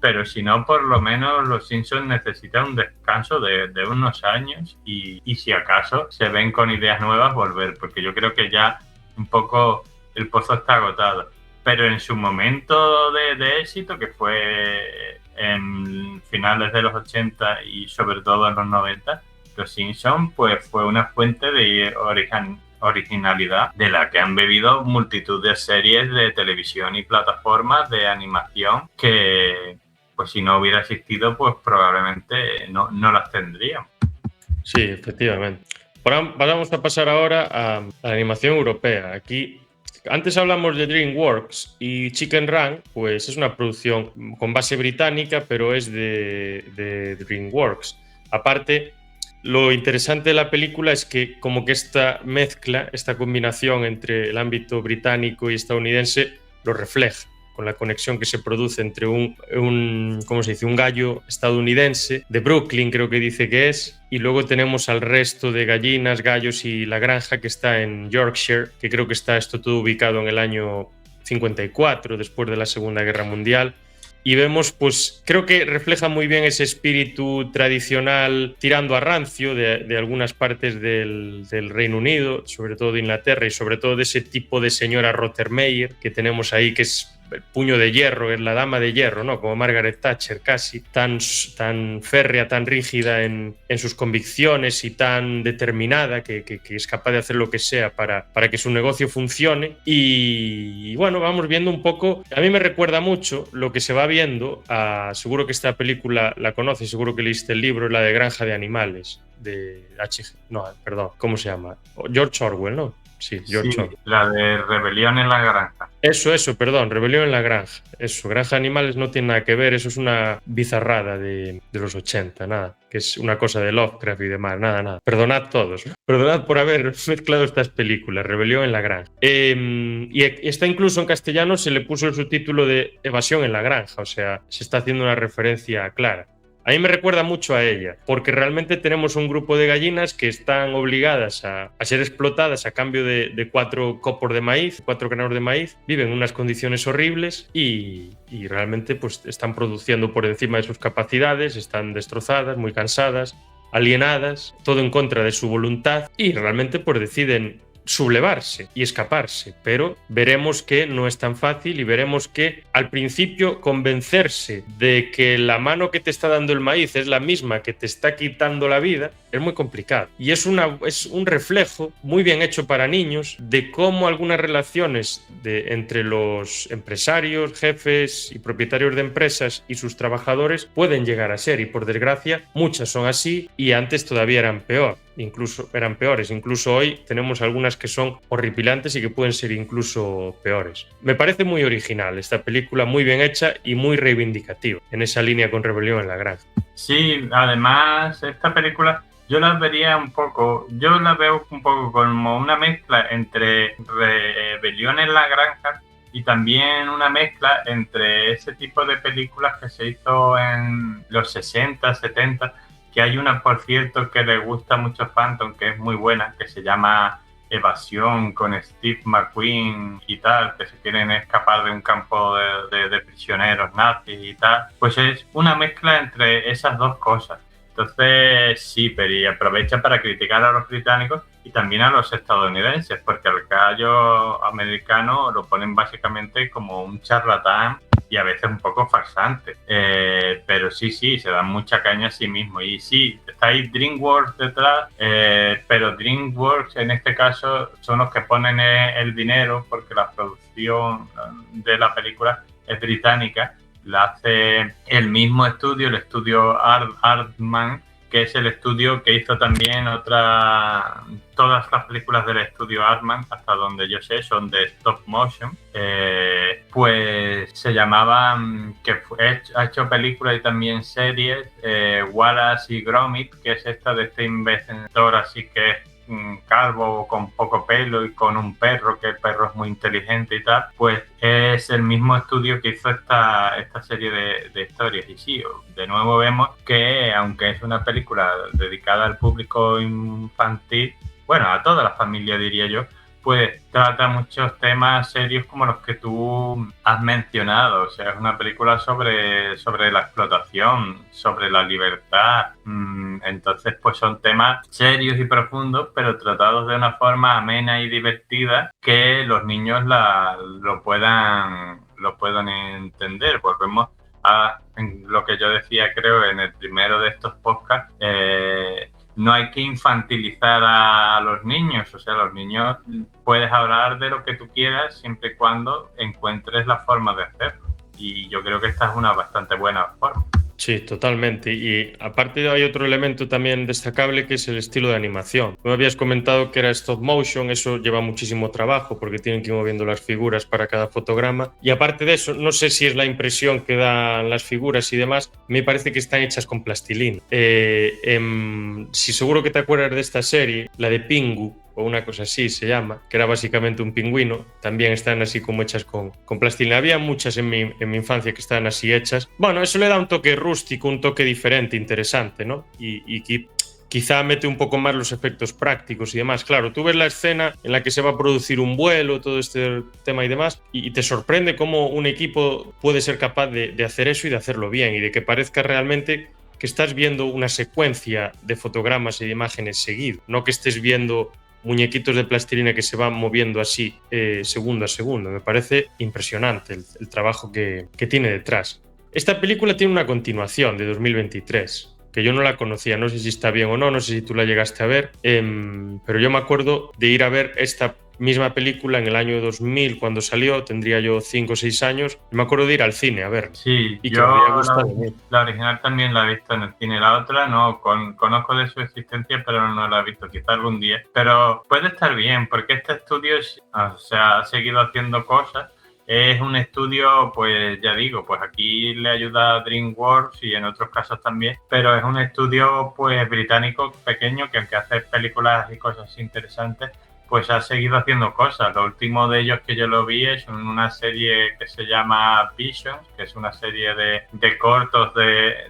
S2: pero si no, por lo menos Los Simpsons necesitan un descanso de unos años, y si acaso se ven con ideas nuevas, volver, porque yo creo que ya un poco el pozo está agotado. Pero en su momento de éxito, que fue en finales de los 80 y sobre todo en los 90, Los Simpsons pues fue una fuente de originalidad de la que han bebido multitud de series de televisión y plataformas de animación que, pues si no hubiera existido, pues probablemente no las tendríamos.
S1: Sí, efectivamente. Vamos a pasar ahora a la animación europea. Aquí Antes hablamos de DreamWorks y Chicken Run, pues es una producción con base británica, pero es de DreamWorks. Aparte, lo interesante de la película es que como que esta mezcla, esta combinación entre el ámbito británico y estadounidense lo refleja, con la conexión que se produce entre ¿cómo se dice? Un gallo estadounidense de Brooklyn, creo que dice que es, y luego tenemos al resto de gallinas, gallos y la granja que está en Yorkshire, que creo que está esto todo ubicado en el año 54, después de la Segunda Guerra Mundial. Y vemos, pues creo que refleja muy bien ese espíritu tradicional tirando a rancio de algunas partes del Reino Unido, sobre todo de Inglaterra y sobre todo de ese tipo de señora Rothermeier que tenemos ahí, que es el puño de hierro, es la dama de hierro, ¿no? Como Margaret Thatcher casi, tan férrea, tan rígida en sus convicciones y tan determinada que es capaz de hacer lo que sea para que su negocio funcione. Y bueno, vamos viendo un poco, a mí me recuerda mucho lo que se va viendo, seguro que esta película la conoces, seguro que leíste el libro, la de Granja de Animales, de ¿cómo se llama? George Orwell, ¿no? Sí, George Orwell.
S2: La de Rebelión en la Granja.
S1: Perdón, Rebelión en la Granja. Eso, Granja de Animales no tiene nada que ver, eso es una bizarrada de los 80, nada, que es una cosa de Lovecraft y demás, nada. Perdonad todos, perdonad por haber mezclado estas películas, Rebelión en la Granja. Y está incluso en castellano, se le puso el subtítulo de Evasión en la Granja, o sea, se está haciendo una referencia clara. A mí me recuerda mucho a ella, porque realmente tenemos un grupo de gallinas que están obligadas a ser explotadas a cambio de 4 copos de maíz, 4 granos de maíz, viven en unas condiciones horribles y realmente pues, están produciendo por encima de sus capacidades, están destrozadas, muy cansadas, alienadas, todo en contra de su voluntad y realmente pues deciden sublevarse y escaparse, pero veremos que no es tan fácil y veremos que al principio convencerse de que la mano que te está dando el maíz es la misma que te está quitando la vida es muy complicado y es un reflejo muy bien hecho para niños de cómo algunas relaciones entre los empresarios, jefes y propietarios de empresas y sus trabajadores pueden llegar a ser, y por desgracia muchas son así y antes todavía eran peores. Incluso hoy tenemos algunas que son horripilantes y que pueden ser incluso peores. Me parece muy original esta película, muy bien hecha y muy reivindicativa, en esa línea con Rebelión en la Granja.
S2: Sí, además esta película yo la veo un poco como una mezcla entre Rebelión en la Granja y también una mezcla entre ese tipo de películas que se hizo en los 60, 70, que hay una, por cierto, que le gusta mucho a Phantom, que es muy buena, que se llama Evasión, con Steve McQueen y tal, que se quieren escapar de un campo de prisioneros nazis y tal. Pues es una mezcla entre esas dos cosas. Entonces, sí, pero y aprovecha para criticar a los británicos y también a los estadounidenses, porque al gallo americano lo ponen básicamente como un charlatán y a veces un poco farsante. Pero sí, se dan mucha caña a sí mismo. Y sí, está ahí DreamWorks detrás, pero DreamWorks en este caso son los que ponen el dinero, porque la producción de la película es británica. La hace el mismo estudio, el estudio Aardman, que es el estudio que hizo también todas las películas del estudio Aardman, hasta donde yo sé, son de stop motion. Pues se llamaba, ha hecho películas y también series, Wallace y Gromit, que es esta de este inventor así que es calvo, con poco pelo y con un perro, que el perro es muy inteligente y tal, pues es el mismo estudio que hizo esta serie de historias. Y sí, de nuevo vemos que aunque es una película dedicada al público infantil, bueno, a toda la familia diría yo, pues trata muchos temas serios como los que tú has mencionado. O sea, es una película sobre la explotación, sobre la libertad. Entonces, pues son temas serios y profundos, pero tratados de una forma amena y divertida que los niños lo puedan entender. Volvemos a lo que yo decía, creo, en el primero de estos podcasts. No hay que infantilizar a los niños, o sea, los niños puedes hablar de lo que tú quieras siempre y cuando encuentres la forma de hacerlo. Y yo creo que esta es una bastante buena forma.
S1: Sí, totalmente. Y aparte hay otro elemento también destacable que es el estilo de animación. Me habías comentado que era stop motion, eso lleva muchísimo trabajo porque tienen que ir moviendo las figuras para cada fotograma. Y aparte de eso, no sé si es la impresión que dan las figuras y demás, me parece que están hechas con plastilina. Si seguro que te acuerdas de esta serie, la de Pingu, o una cosa así se llama, que era básicamente un pingüino, también están así como hechas con plastilina. Había muchas en mi infancia que estaban así hechas. Bueno, eso le da un toque rústico, un toque diferente, interesante, ¿no? Y quizá mete un poco más los efectos prácticos y demás. Claro, tú ves la escena en la que se va a producir un vuelo, todo este tema y demás, y te sorprende cómo un equipo puede ser capaz de hacer eso y de hacerlo bien, y de que parezca realmente que estás viendo una secuencia de fotogramas y de imágenes seguido, no que estés viendo muñequitos de plastilina que se van moviendo así segundo a segundo. Me parece impresionante el trabajo que tiene detrás. Esta película tiene una continuación de 2023, que yo no la conocía, no sé si está bien o no, no sé si tú la llegaste a ver, pero yo me acuerdo de ir a ver esta misma película en el año 2000 cuando salió, tendría yo 5 o 6 años, y me acuerdo de ir al cine a ver.
S2: Sí,
S1: Y que
S2: yo
S1: me había gustado mucho.
S2: la original también la he visto en el cine, la otra no, conozco de su existencia, pero no la he visto, quizá algún día. Pero puede estar bien, porque este estudio ha seguido haciendo cosas. Es un estudio, pues ya digo, pues aquí le ayuda a DreamWorks y en otros casos también, pero es un estudio pues británico pequeño que aunque hace películas y cosas interesantes, pues ha seguido haciendo cosas. Lo último de ellos que yo lo vi es una serie que se llama Visions, que es una serie de cortos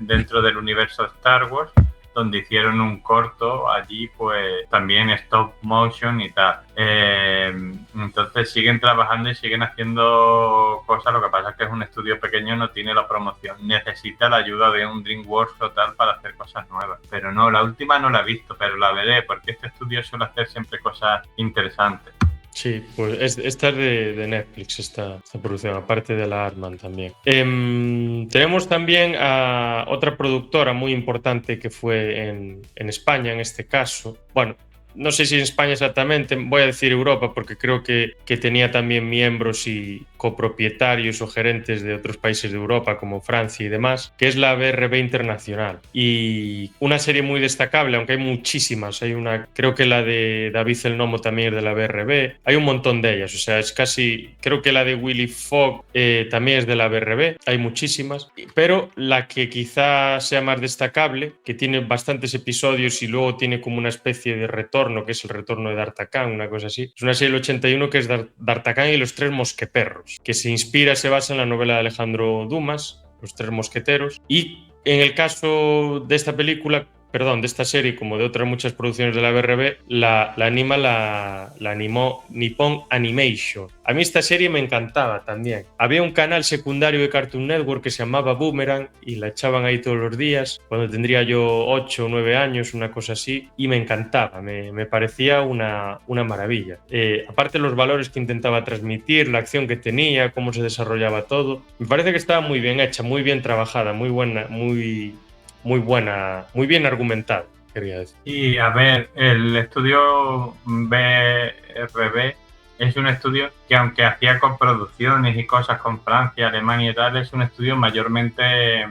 S2: dentro del universo de Star Wars, donde hicieron un corto allí, pues también stop motion y tal. Entonces siguen trabajando y siguen haciendo cosas. Lo que pasa es que es un estudio pequeño, no tiene la promoción. Necesita la ayuda de un DreamWorks total para hacer cosas nuevas. Pero no, la última no la he visto, pero la veré, porque este estudio suele hacer siempre cosas interesantes.
S1: Sí, pues esta es de Netflix, esta producción, aparte de la Artman también. Tenemos también a otra productora muy importante que fue en España, en este caso. Bueno, no sé si en España exactamente, voy a decir Europa porque creo que tenía también miembros y copropietarios o gerentes de otros países de Europa como Francia y demás, que es la BRB Internacional. Y una serie muy destacable, aunque hay muchísimas, hay una, creo que la de David el Nomo también es de la BRB, hay un montón de ellas, o sea, es casi, creo que la de Willy Fogg también es de la BRB, hay muchísimas, pero la que quizá sea más destacable, que tiene bastantes episodios y luego tiene como una especie de retorno, que es el retorno de D'Artagnan, una cosa así, es una serie del 81 que es D'Artagnan y los tres mosqueperros, que se basa en la novela de Alejandro Dumas, Los tres mosqueteros, y en el caso de esta película, perdón, de esta serie, como de otras muchas producciones de la BRB, la animó Nippon Animation. A mí esta serie me encantaba también. Había un canal secundario de Cartoon Network que se llamaba Boomerang y la echaban ahí todos los días, cuando tendría yo 8 o 9 años, una cosa así, y me encantaba, me parecía una maravilla. Aparte los valores que intentaba transmitir, la acción que tenía, cómo se desarrollaba todo, me parece que estaba muy bien hecha, muy bien trabajada, muy buena, muy bien argumentado, quería decir.
S2: Y a ver, el estudio BRB es un estudio que aunque hacía coproducciones y cosas con Francia, Alemania y tal, es un estudio mayormente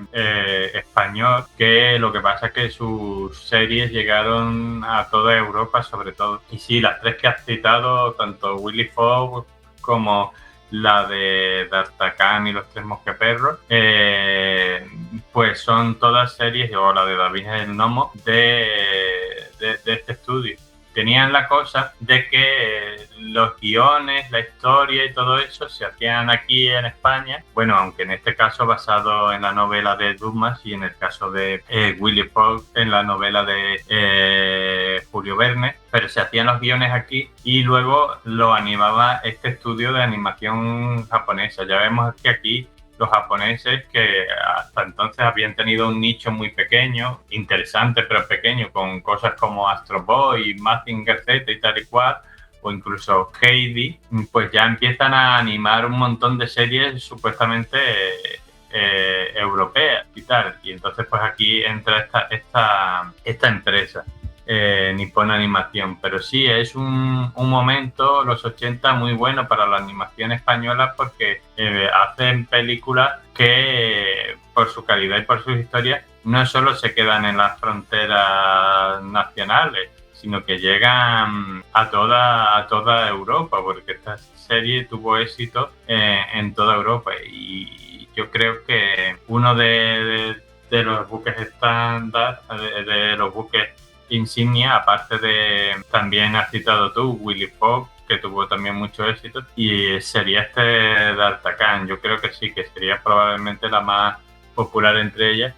S2: español, que lo que pasa es que sus series llegaron a toda Europa sobre todo. Y sí, las tres que has citado, tanto Willy Fogg como la de D'Artagnan y los tres mosqueperros, pues son todas series, o la de David el Nomo, de este estudio. Tenían la cosa de que los guiones, la historia y todo eso se hacían aquí en España, bueno, aunque en este caso basado en la novela de Dumas y en el caso de Willy Fogg en la novela de Julio Verne, pero se hacían los guiones aquí y luego lo animaba este estudio de animación japonesa. Ya vemos que aquí los japoneses, que hasta entonces habían tenido un nicho muy pequeño, interesante pero pequeño, con cosas como Astro Boy, Mazinger Z y tal y cual, o incluso Heidi, pues ya empiezan a animar un montón de series supuestamente europeas y tal. Y entonces pues aquí entra esta empresa. Nippon Animación. Pero sí, es un momento, los 80, muy bueno para la animación española porque hacen películas que, por su calidad y por sus historias, no solo se quedan en las fronteras nacionales, sino que llegan a toda Europa, porque esta serie tuvo éxito en toda Europa. Y yo creo que uno de los buques estándar, de los buques insignia, aparte de, también has citado tú, Willy Fogg, que tuvo también mucho éxito, y sería este D'Artagnan. Yo creo que sí, que sería probablemente la más popular entre ellas,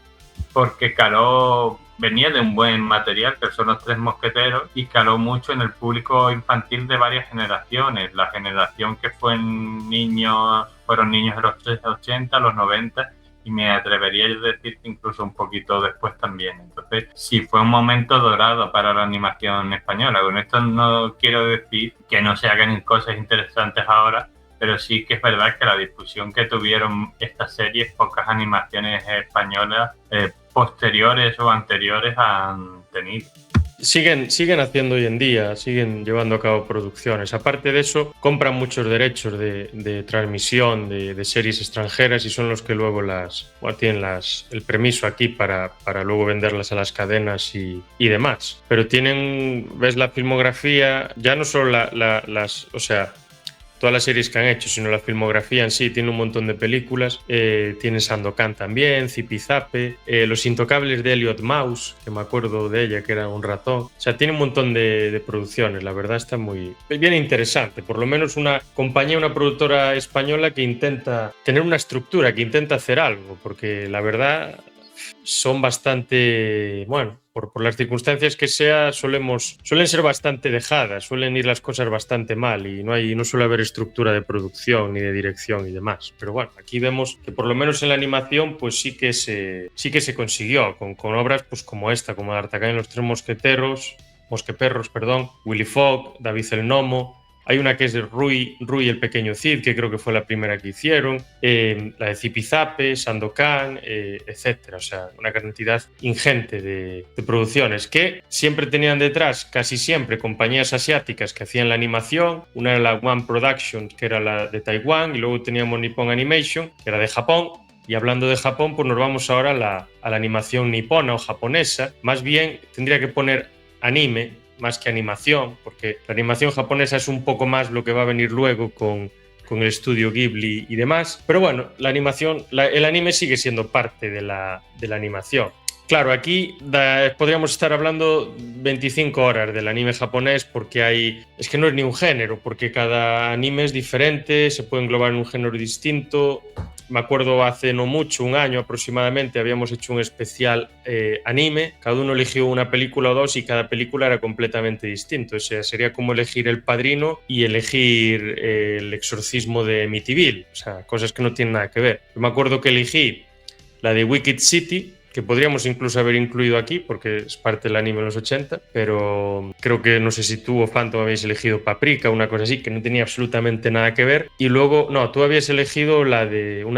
S2: porque caló, venía de un buen material, que son los Tres Mosqueteros, y caló mucho en el público infantil de varias generaciones. La generación que fueron niños de los 80, los 90, y me atrevería a decir que incluso un poquito después también. Entonces, sí, fue un momento dorado para la animación española. Con esto no quiero decir que no se hagan cosas interesantes ahora, pero sí que es verdad que la difusión que tuvieron estas series, pocas animaciones españolas posteriores o anteriores han tenido.
S1: Siguen haciendo hoy en día, siguen llevando a cabo producciones. Aparte de eso, compran muchos derechos de transmisión de series extranjeras y son los que luego tienen el permiso aquí para luego venderlas a las cadenas y demás. Pero ves la filmografía, ya no solo todas las series que han hecho, sino la filmografía en sí. Tiene un montón de películas, tiene Sandokan también, Zipizape, Los Intocables de Elliot Mouse, que me acuerdo de ella, que era un ratón. O sea, tiene un montón de producciones, la verdad está muy bien interesante. Por lo menos una compañía, una productora española que intenta tener una estructura, que intenta hacer algo, porque la verdad son bastante, bueno, por las circunstancias que sea, suelen ser bastante dejadas, suelen ir las cosas bastante mal y no suele haber estructura de producción ni de dirección y demás. Pero bueno, aquí vemos que por lo menos en la animación pues sí que se consiguió con obras pues como esta, como D'Artagnan y los Tres Mosqueperros, Willy Fogg, David el Gnomo. Hay una que es de Rui el Pequeño Cid, que creo que fue la primera que hicieron, la de Zipizape, Sandokan, etc. O sea, una cantidad ingente de producciones que siempre tenían detrás, casi siempre, compañías asiáticas que hacían la animación. Una era la One Production, que era la de Taiwán, y luego teníamos Nippon Animation, que era de Japón. Y hablando de Japón, pues nos vamos ahora a la animación nipona o japonesa. Más bien tendría que poner anime más que animación, porque la animación japonesa es un poco más lo que va a venir luego con el estudio Ghibli y demás. Pero bueno, la animación, el anime sigue siendo parte de la animación. Claro, aquí podríamos estar hablando 25 horas del anime japonés, porque es que no es ni un género, porque cada anime es diferente, se puede englobar en un género distinto. Me acuerdo hace no mucho, un año aproximadamente, habíamos hecho un especial anime. Cada uno eligió una película o dos y cada película era completamente distinto. O sea, sería como elegir El Padrino y elegir El Exorcismo de Amityville. O sea, cosas que no tienen nada que ver. Yo me acuerdo que elegí la de Wicked City, que podríamos incluso haber incluido aquí porque es parte del anime de los 80, pero creo que no sé si tú o Phantom habéis elegido Paprika, una cosa así, que no tenía absolutamente nada que ver. Y luego, no, tú habías elegido una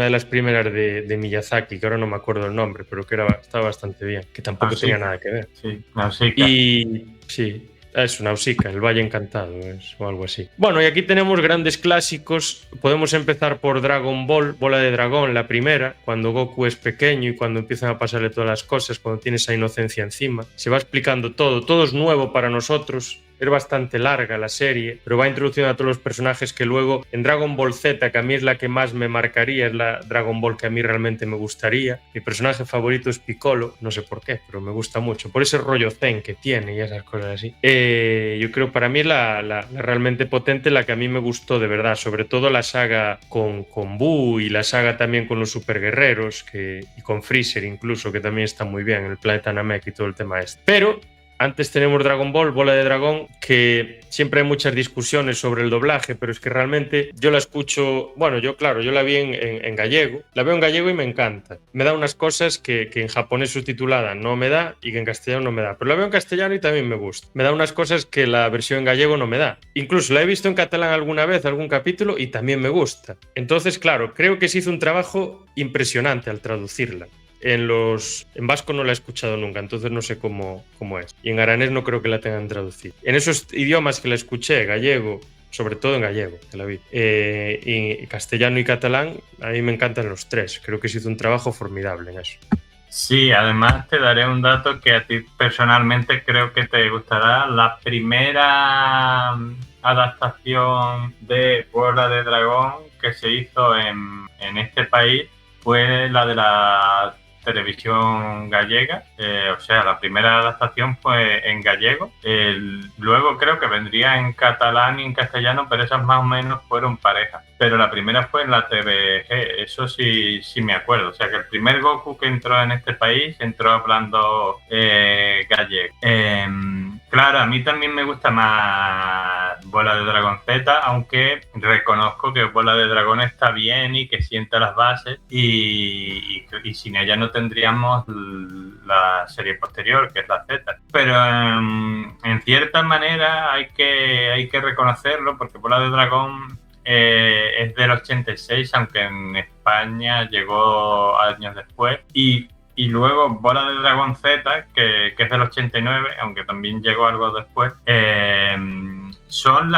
S1: de las primeras de Miyazaki, que ahora no me acuerdo el nombre, pero que estaba bastante bien, que tampoco tenía nada que ver.
S2: Sí, Nausicaa.
S1: Y sí, es Nausicaa, el Valle Encantado o algo así. Bueno, y aquí tenemos grandes clásicos. Podemos empezar por Dragon Ball, Bola de Dragón, la primera, cuando Goku es pequeño y cuando empiezan a pasarle todas las cosas, cuando tiene esa inocencia encima. Se va explicando todo es nuevo para nosotros. Es bastante larga la serie, pero va introduciendo a todos los personajes que luego en Dragon Ball Z, que a mí es la que más me marcaría, es la Dragon Ball que a mí realmente me gustaría. Mi personaje favorito es Piccolo, no sé por qué, pero me gusta mucho, por ese rollo zen que tiene y esas cosas así. Yo creo para mí la realmente potente, la que a mí me gustó de verdad, sobre todo la saga con Buu y la saga también con los superguerreros y con Freezer incluso, que también está muy bien, el planeta Namek y todo el tema este. Pero antes tenemos Dragon Ball, Bola de Dragón, que siempre hay muchas discusiones sobre el doblaje, pero es que realmente yo la escucho, bueno, yo la vi en gallego, la veo en gallego y me encanta. Me da unas cosas que en japonés subtitulada no me da y que en castellano no me da, pero la veo en castellano y también me gusta. Me da unas cosas que la versión en gallego no me da. Incluso la he visto en catalán alguna vez, algún capítulo, y también me gusta. Entonces, claro, creo que se hizo un trabajo impresionante al traducirla. en vasco no la he escuchado nunca, entonces no sé cómo es. Y en aranés no creo que la tengan traducido. En esos idiomas que la escuché, gallego, sobre todo en gallego, que la vi, y castellano y catalán, a mí me encantan los tres. Creo que se hizo un trabajo formidable en eso.
S2: Sí, además te daré un dato que a ti personalmente creo que te gustará. La primera adaptación de Bola de Dragón que se hizo en este país fue la de la televisión gallega, o sea, la primera adaptación fue en gallego, luego creo que vendría en catalán y en castellano, pero esas más o menos fueron parejas, pero la primera fue en la TVG, eso sí me acuerdo, o sea que el primer Goku que entró en este país entró hablando gallego. Claro, a mí también me gusta más Bola de Dragón Z, aunque reconozco que Bola de Dragón está bien y que sienta las bases y sin ella no tendríamos la serie posterior, que es la Z. Pero en cierta manera hay que reconocerlo, porque Bola de Dragón es del 86, aunque en España llegó años después. Y luego Bola de Dragón Z, que es del 89, aunque también llegó algo después, son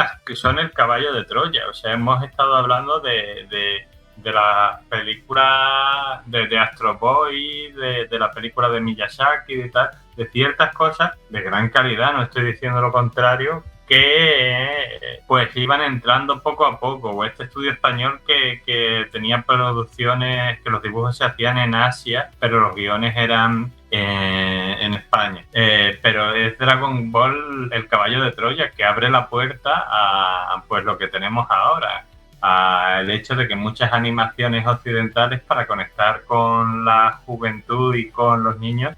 S2: el caballo de Troya. O sea, hemos estado hablando de las películas de Astro Boy, de la película de Miyazaki y tal, de ciertas cosas de gran calidad, no estoy diciendo lo contrario, que pues iban entrando poco a poco, o este estudio español que tenía producciones, que los dibujos se hacían en Asia, pero los guiones eran en España. Pero es Dragon Ball el caballo de Troya que abre la puerta a pues lo que tenemos ahora, el hecho de que muchas animaciones occidentales para conectar con la juventud y con los niños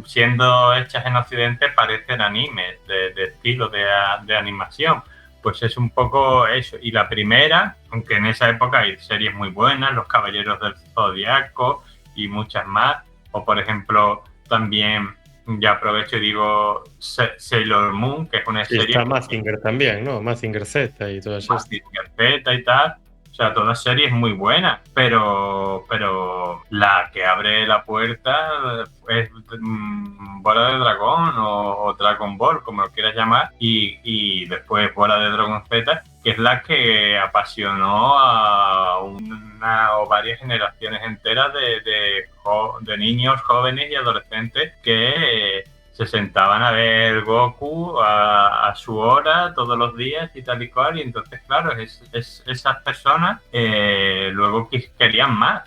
S2: siendo hechas en Occidente parecen animes de estilo de animación. Pues es un poco eso. Y la primera, aunque en esa época hay series muy buenas, Los Caballeros del Zodiaco y muchas más, o por ejemplo también, ya aprovecho y digo, Sailor Moon, que es una serie...
S1: Está Mazinger también, ¿no? Mazinger Z y todas esas.
S2: Mazinger Z y tal. O sea, todas series muy buenas, pero la que abre la puerta es Bola de Dragón o Dragon Ball, como lo quieras llamar, y después Bola de Dragón Z, que es la que apasionó a una o varias generaciones enteras de niños, jóvenes y adolescentes que se sentaban a ver Goku a su hora todos los días y tal y cual, y entonces claro, esas personas luego querían más.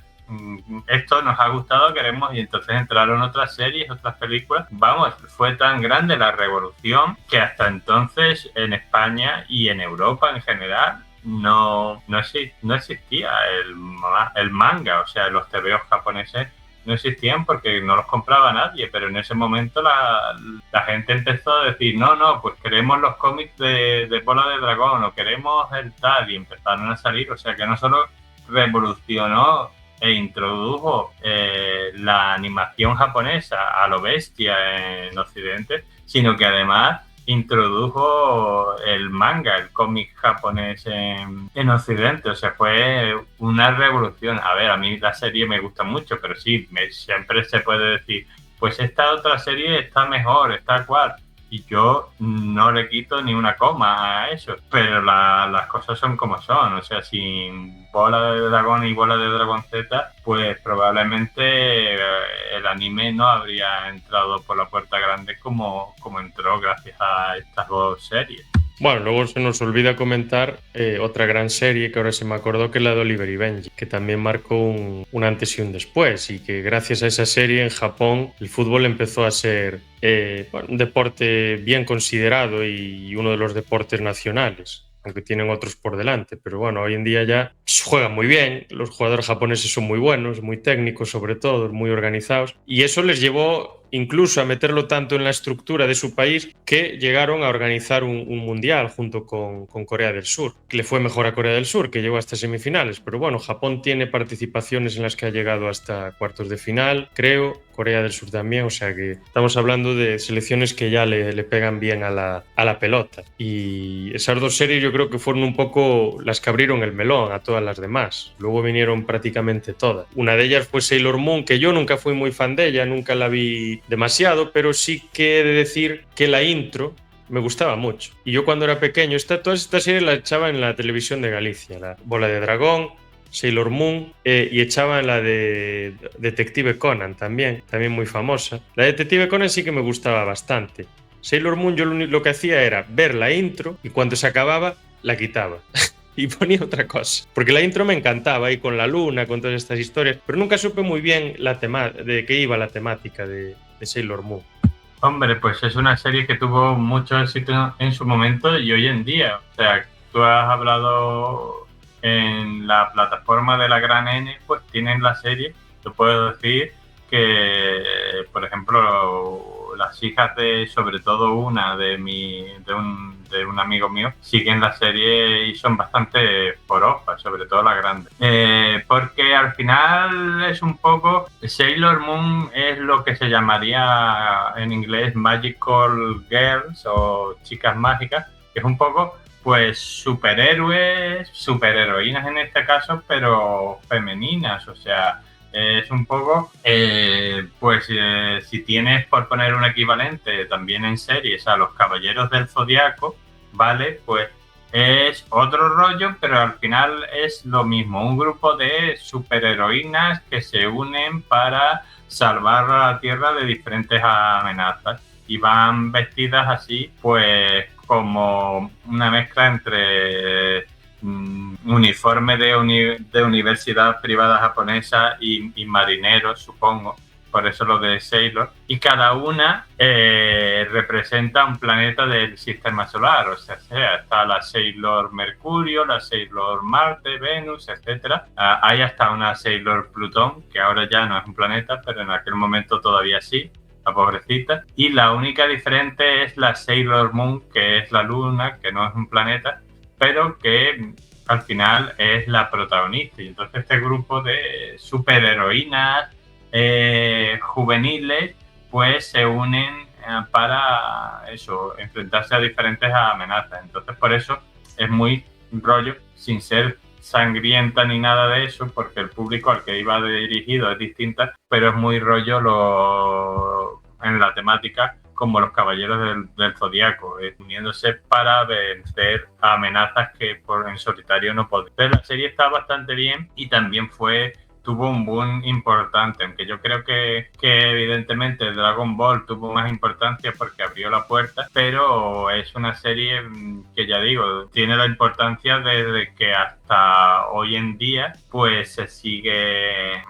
S2: Esto nos ha gustado, queremos, y entonces entraron otras series, otras películas. Vamos, fue tan grande la revolución que hasta entonces en España y en Europa en general no existía el manga, o sea, los tebeos japoneses no existían porque no los compraba nadie, pero en ese momento la gente empezó a decir no, pues queremos los cómics de Bola de Dragón o queremos el tal, y empezaron a salir, o sea que no solo revolucionó e introdujo la animación japonesa a lo bestia en Occidente, sino que además introdujo el manga, el cómic japonés en Occidente. O sea, fue una revolución. A ver, a mí la serie me gusta mucho, pero sí, siempre se puede decir, pues esta otra serie está mejor, está cual. Y yo no le quito ni una coma a eso, pero las cosas son como son. O sea, sin Bola de Dragón y Bola de Dragón Z, pues probablemente el anime no habría entrado por la puerta grande como entró gracias a estas dos series.
S1: Bueno, luego se nos olvida comentar otra gran serie que ahora se me acordó, que es la de Oliver y Benji, que también marcó un antes y un después, y que gracias a esa serie en Japón el fútbol empezó a ser un deporte bien considerado y uno de los deportes nacionales, aunque tienen otros por delante. Pero bueno, hoy en día ya juegan muy bien, los jugadores japoneses son muy buenos, muy técnicos sobre todo, muy organizados, y eso les llevó incluso a meterlo tanto en la estructura de su país que llegaron a organizar un mundial junto con Corea del Sur. Le fue mejor a Corea del Sur, que llegó hasta semifinales, pero bueno, Japón tiene participaciones en las que ha llegado hasta cuartos de final, creo, Corea del Sur también, o sea que estamos hablando de selecciones que ya le pegan bien a la pelota. Y esas dos series yo creo que fueron un poco las que abrieron el melón a todas las demás. Luego vinieron prácticamente todas. Una de ellas fue Sailor Moon, que yo nunca fui muy fan de ella, nunca la vi demasiado, pero sí que he de decir que la intro me gustaba mucho. Y yo cuando era pequeño, todas estas series las echaba en la televisión de Galicia, la Bola de Dragón, Sailor Moon, y echaban la de Detective Conan también muy famosa. La de Detective Conan sí que me gustaba bastante. Sailor Moon yo lo que hacía era ver la intro y cuando se acababa la quitaba y ponía otra cosa. Porque la intro me encantaba y con la luna, con todas estas historias, pero nunca supe muy bien de qué iba la temática de Sailor Moon.
S2: Hombre, pues es una serie que tuvo mucho éxito en su momento y hoy en día. O sea, tú has hablado en la plataforma de la Gran N, pues tienen la serie. Te puedo decir que, por ejemplo, las hijas sobre todo una de un amigo mío, siguen la serie y son bastante porosas, sobre todo la grande. Porque al final es un poco... Sailor Moon es lo que se llamaría en inglés Magical Girls o chicas mágicas, que es un poco pues superhéroes, superheroínas en este caso, pero femeninas, o sea, es un poco, si tienes, por poner un equivalente también en series, a los Caballeros del Zodiaco, ¿vale? Pues es otro rollo, pero al final es lo mismo, un grupo de superheroínas que se unen para salvar a la Tierra de diferentes amenazas y van vestidas así, pues como una mezcla entre uniforme de universidad privada japonesa y marineros, supongo, por eso lo de Sailor, y cada una representa un planeta del sistema solar, o sea, está la Sailor Mercurio, la Sailor Marte, Venus, etcétera. Hay hasta una Sailor Plutón, que ahora ya no es un planeta, pero en aquel momento todavía sí, la pobrecita. Y la única diferente es la Sailor Moon, que es la luna, que no es un planeta, pero que al final es la protagonista. Y entonces este grupo de superheroínas juveniles pues se unen para eso, enfrentarse a diferentes amenazas. Entonces por eso es muy rollo, sin ser sangrienta ni nada de eso, porque el público al que iba dirigido es distinta, pero es muy rollo en la temática como los Caballeros del Zodiaco, uniéndose para vencer a amenazas que en solitario no podían. Pero la serie está bastante bien y también tuvo un boom importante, aunque yo creo que evidentemente Dragon Ball tuvo más importancia porque abrió la puerta, pero es una serie que, ya digo, tiene la importancia desde que hasta hoy en día pues se sigue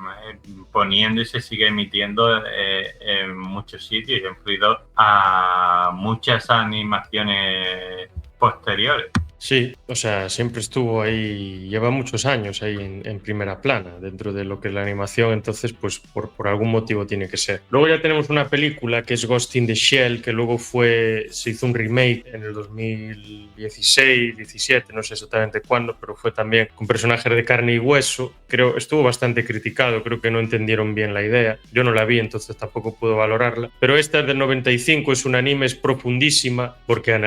S2: poniendo y se sigue emitiendo en muchos sitios y ha influido a muchas animaciones posteriores.
S1: Sí, o sea, siempre estuvo ahí, lleva muchos años ahí en primera plana dentro de lo que es la animación, entonces pues por algún motivo tiene que ser. Luego ya tenemos una película que es Ghost in the Shell, que luego se hizo un remake en el 2016, 17, no sé exactamente cuándo, pero fue también con personajes de carne y hueso. Creo estuvo bastante criticado, creo que no entendieron bien la idea. Yo no la vi, entonces tampoco puedo valorarla. Pero esta es del 95, es un anime, es profundísima porque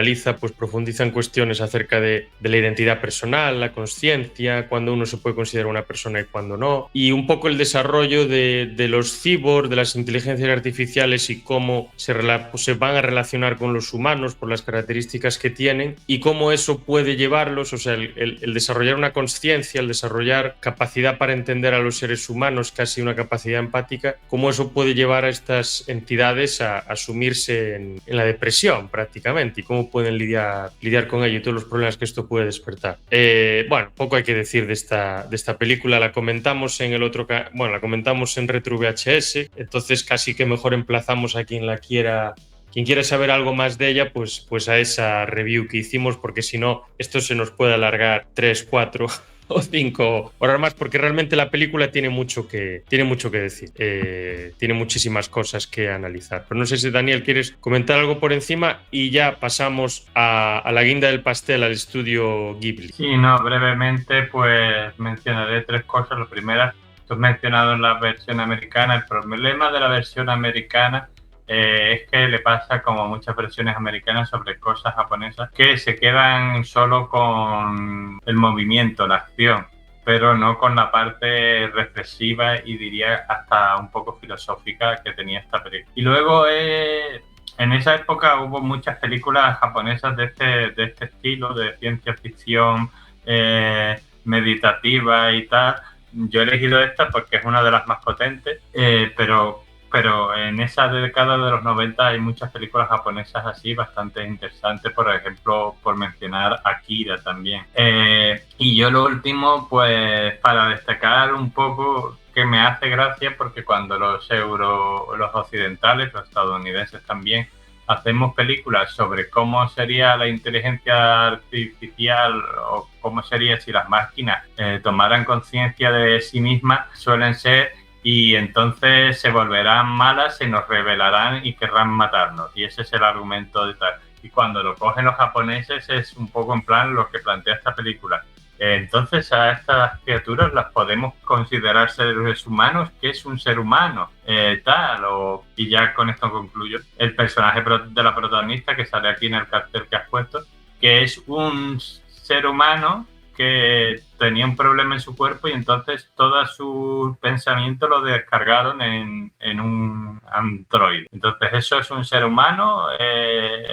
S1: profundiza en cuestiones acerca de la identidad personal, la consciencia, cuándo uno se puede considerar una persona y cuándo no, y un poco el desarrollo de los cyborgs, de las inteligencias artificiales y cómo se van a relacionar con los humanos por las características que tienen y cómo eso puede llevarlos, o sea, el desarrollar una consciencia, el desarrollar capacidad para entender a los seres humanos, casi una capacidad empática, cómo eso puede llevar a estas entidades a sumirse en la depresión prácticamente y cómo pueden lidiar con ello y todos los problemas que esto puede despertar. Bueno, poco hay que decir de esta película. La comentamos la comentamos en Retro VHS, entonces casi que mejor emplazamos a quien quiera saber algo más de ella, pues a esa review que hicimos, porque si no, esto se nos puede alargar 3, 4 o 5 horas más, porque realmente la película tiene mucho que decir. Tiene muchísimas cosas que analizar. Pero no sé si, Daniel, quieres comentar algo por encima y ya pasamos a la guinda del pastel, al estudio Ghibli.
S2: Sí, no, brevemente pues mencionaré 3 cosas. La primera, tú has mencionado la versión americana. El problema de la versión americana es que le pasa como muchas versiones americanas sobre cosas japonesas que se quedan solo con el movimiento, la acción, pero no con la parte reflexiva y diría hasta un poco filosófica que tenía esta película. Y luego en esa época hubo muchas películas japonesas de este estilo, de ciencia ficción meditativa y tal. Yo he elegido esta porque es una de las más potentes, pero en esa década de los 90 hay muchas películas japonesas así bastante interesantes, por ejemplo, por mencionar Akira también. Y yo lo último, pues para destacar un poco, que me hace gracia porque cuando los occidentales, los estadounidenses también, hacemos películas sobre cómo sería la inteligencia artificial o cómo sería si las máquinas tomaran conciencia de sí mismas, suelen ser, y entonces se volverán malas, se nos rebelarán y querrán matarnos. Y ese es el argumento de tal. Y cuando lo cogen los japoneses es un poco en plan lo que plantea esta película. Entonces a estas criaturas las podemos considerar seres humanos. ¿Qué es un ser humano? Y ya con esto concluyo. El personaje de la protagonista que sale aquí en el cartel que has puesto, que es un ser humano que tenía un problema en su cuerpo y entonces todo su pensamiento lo descargaron en un androide. Entonces eso es un ser humano,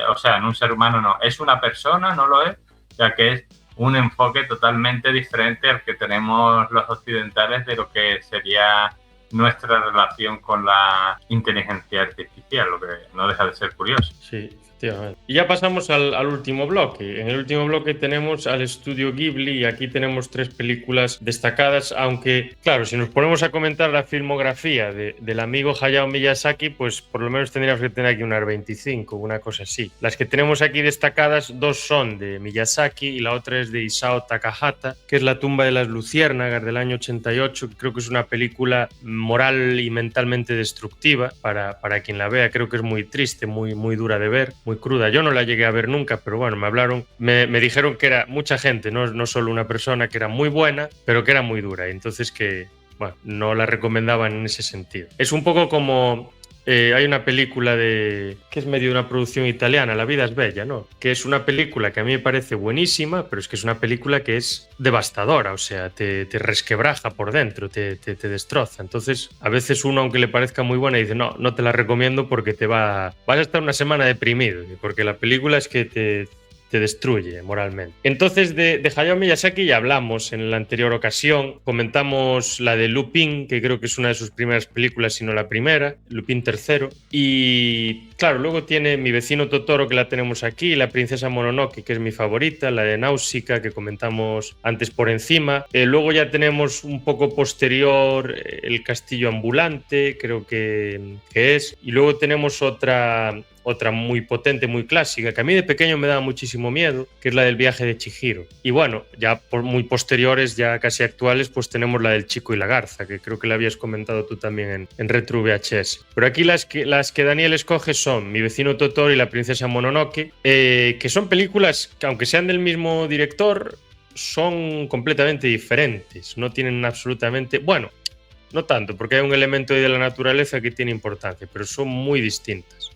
S2: o sea, no un ser humano, no, es una persona, no lo es, ya que es un enfoque totalmente diferente al que tenemos los occidentales de lo que sería nuestra relación con la inteligencia artificial, lo que no deja de ser curioso.
S1: Sí, efectivamente. Y ya pasamos al último bloque. En el último bloque tenemos al estudio Ghibli y aquí tenemos 3 películas destacadas, aunque, claro, si nos ponemos a comentar la filmografía del amigo Hayao Miyazaki, pues por lo menos tendríamos que tener aquí unas 25, una cosa así. Las que tenemos aquí destacadas, 2 son de Miyazaki y la otra es de Isao Takahata, que es La tumba de las luciérnagas del año 88, que creo que es una película moral y mentalmente destructiva para quien la vea. Creo que es muy triste, muy dura de ver, muy cruda. Yo no la llegué a ver nunca, pero bueno, me dijeron que era mucha gente, no solo una persona, que era muy buena, pero que era muy dura. Y entonces que, bueno, no la recomendaban en ese sentido. Es un poco como... hay una película que es medio una producción italiana, La vida es bella, ¿no? Que es una película que a mí me parece buenísima, pero es que es una película que es devastadora, o sea, te resquebraja por dentro, te destroza. Entonces, a veces uno, aunque le parezca muy buena, dice, no te la recomiendo porque vas a estar una semana deprimido, porque la película es que te destruye moralmente. Entonces, de Hayao Miyazaki ya hablamos en la anterior ocasión. Comentamos la de Lupin, que creo que es una de sus primeras películas, si no la primera, Lupin III. Y claro, luego tiene Mi vecino Totoro, que la tenemos aquí, La princesa Mononoke, que es mi favorita, la de Náusica, que comentamos antes por encima. Luego ya tenemos un poco posterior El castillo ambulante, creo que es. Y luego tenemos otra muy potente, muy clásica, que a mí de pequeño me daba muchísimo miedo, que es la del viaje de Chihiro. Y bueno, ya por muy posteriores, ya casi actuales, pues tenemos la del chico y la garza, que creo que la habías comentado tú también en Retro VHS. Pero aquí las que Daniel escoge son Mi vecino Totoro y La princesa Mononoke, que son películas que, aunque sean del mismo director, son completamente diferentes. No tienen absolutamente... Bueno, no tanto, porque hay un elemento ahí de la naturaleza que tiene importancia, pero son muy distintas.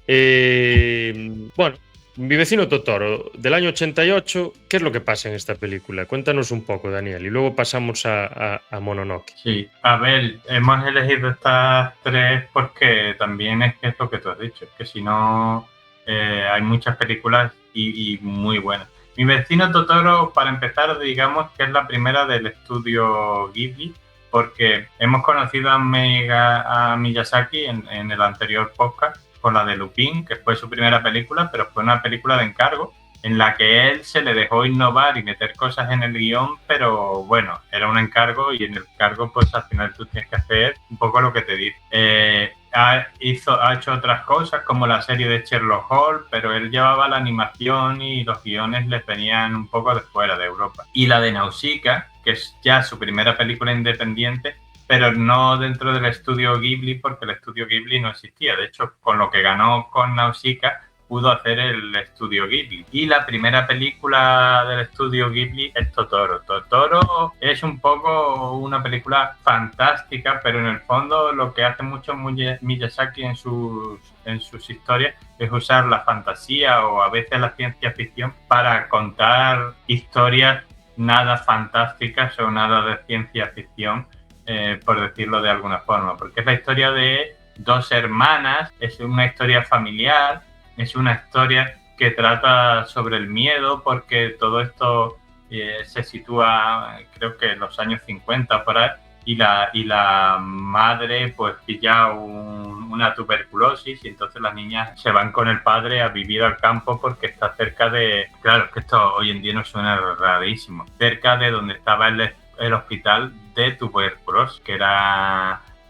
S1: Bueno, Mi vecino Totoro, del año 88, ¿qué es lo que pasa en esta película? Cuéntanos un poco, Daniel, y luego pasamos a Mononoke.
S2: Sí, a ver, hemos elegido estas 3 porque también es que es lo que tú has dicho, que si no, hay muchas películas y muy buenas. Mi vecino Totoro, para empezar, digamos que es la primera del estudio Ghibli, porque hemos conocido a Miyazaki en el anterior podcast con la de Lupin, que fue su primera película, pero fue una película de encargo en la que él se le dejó innovar y meter cosas en el guión, pero bueno, era un encargo y en el encargo pues al final tú tienes que hacer un poco lo que te dice. Ha hecho otras cosas como la serie de Sherlock Holmes, pero él llevaba la animación y los guiones les venían un poco de fuera de Europa. Y la de Nausicaa, que es ya su primera película independiente, pero no dentro del estudio Ghibli, porque el estudio Ghibli no existía. De hecho, con lo que ganó con Nausicaa, pudo hacer el estudio Ghibli. Y la primera película del estudio Ghibli es Totoro. Totoro es un poco una película fantástica, pero en el fondo lo que hace mucho Miyazaki en sus historias es usar la fantasía o a veces la ciencia ficción para contar historias nada fantásticas o nada de ciencia ficción, por decirlo de alguna forma, porque es la historia de dos hermanas, es una historia familiar, es una historia que trata sobre el miedo, porque todo esto se sitúa, creo que en los años 50 por ahí, y la madre pues pilla una tuberculosis y entonces las niñas se van con el padre a vivir al campo porque está cerca de, claro, que esto hoy en día nos suena rarísimo, cerca de donde estaba el hospital de tuberculosis, que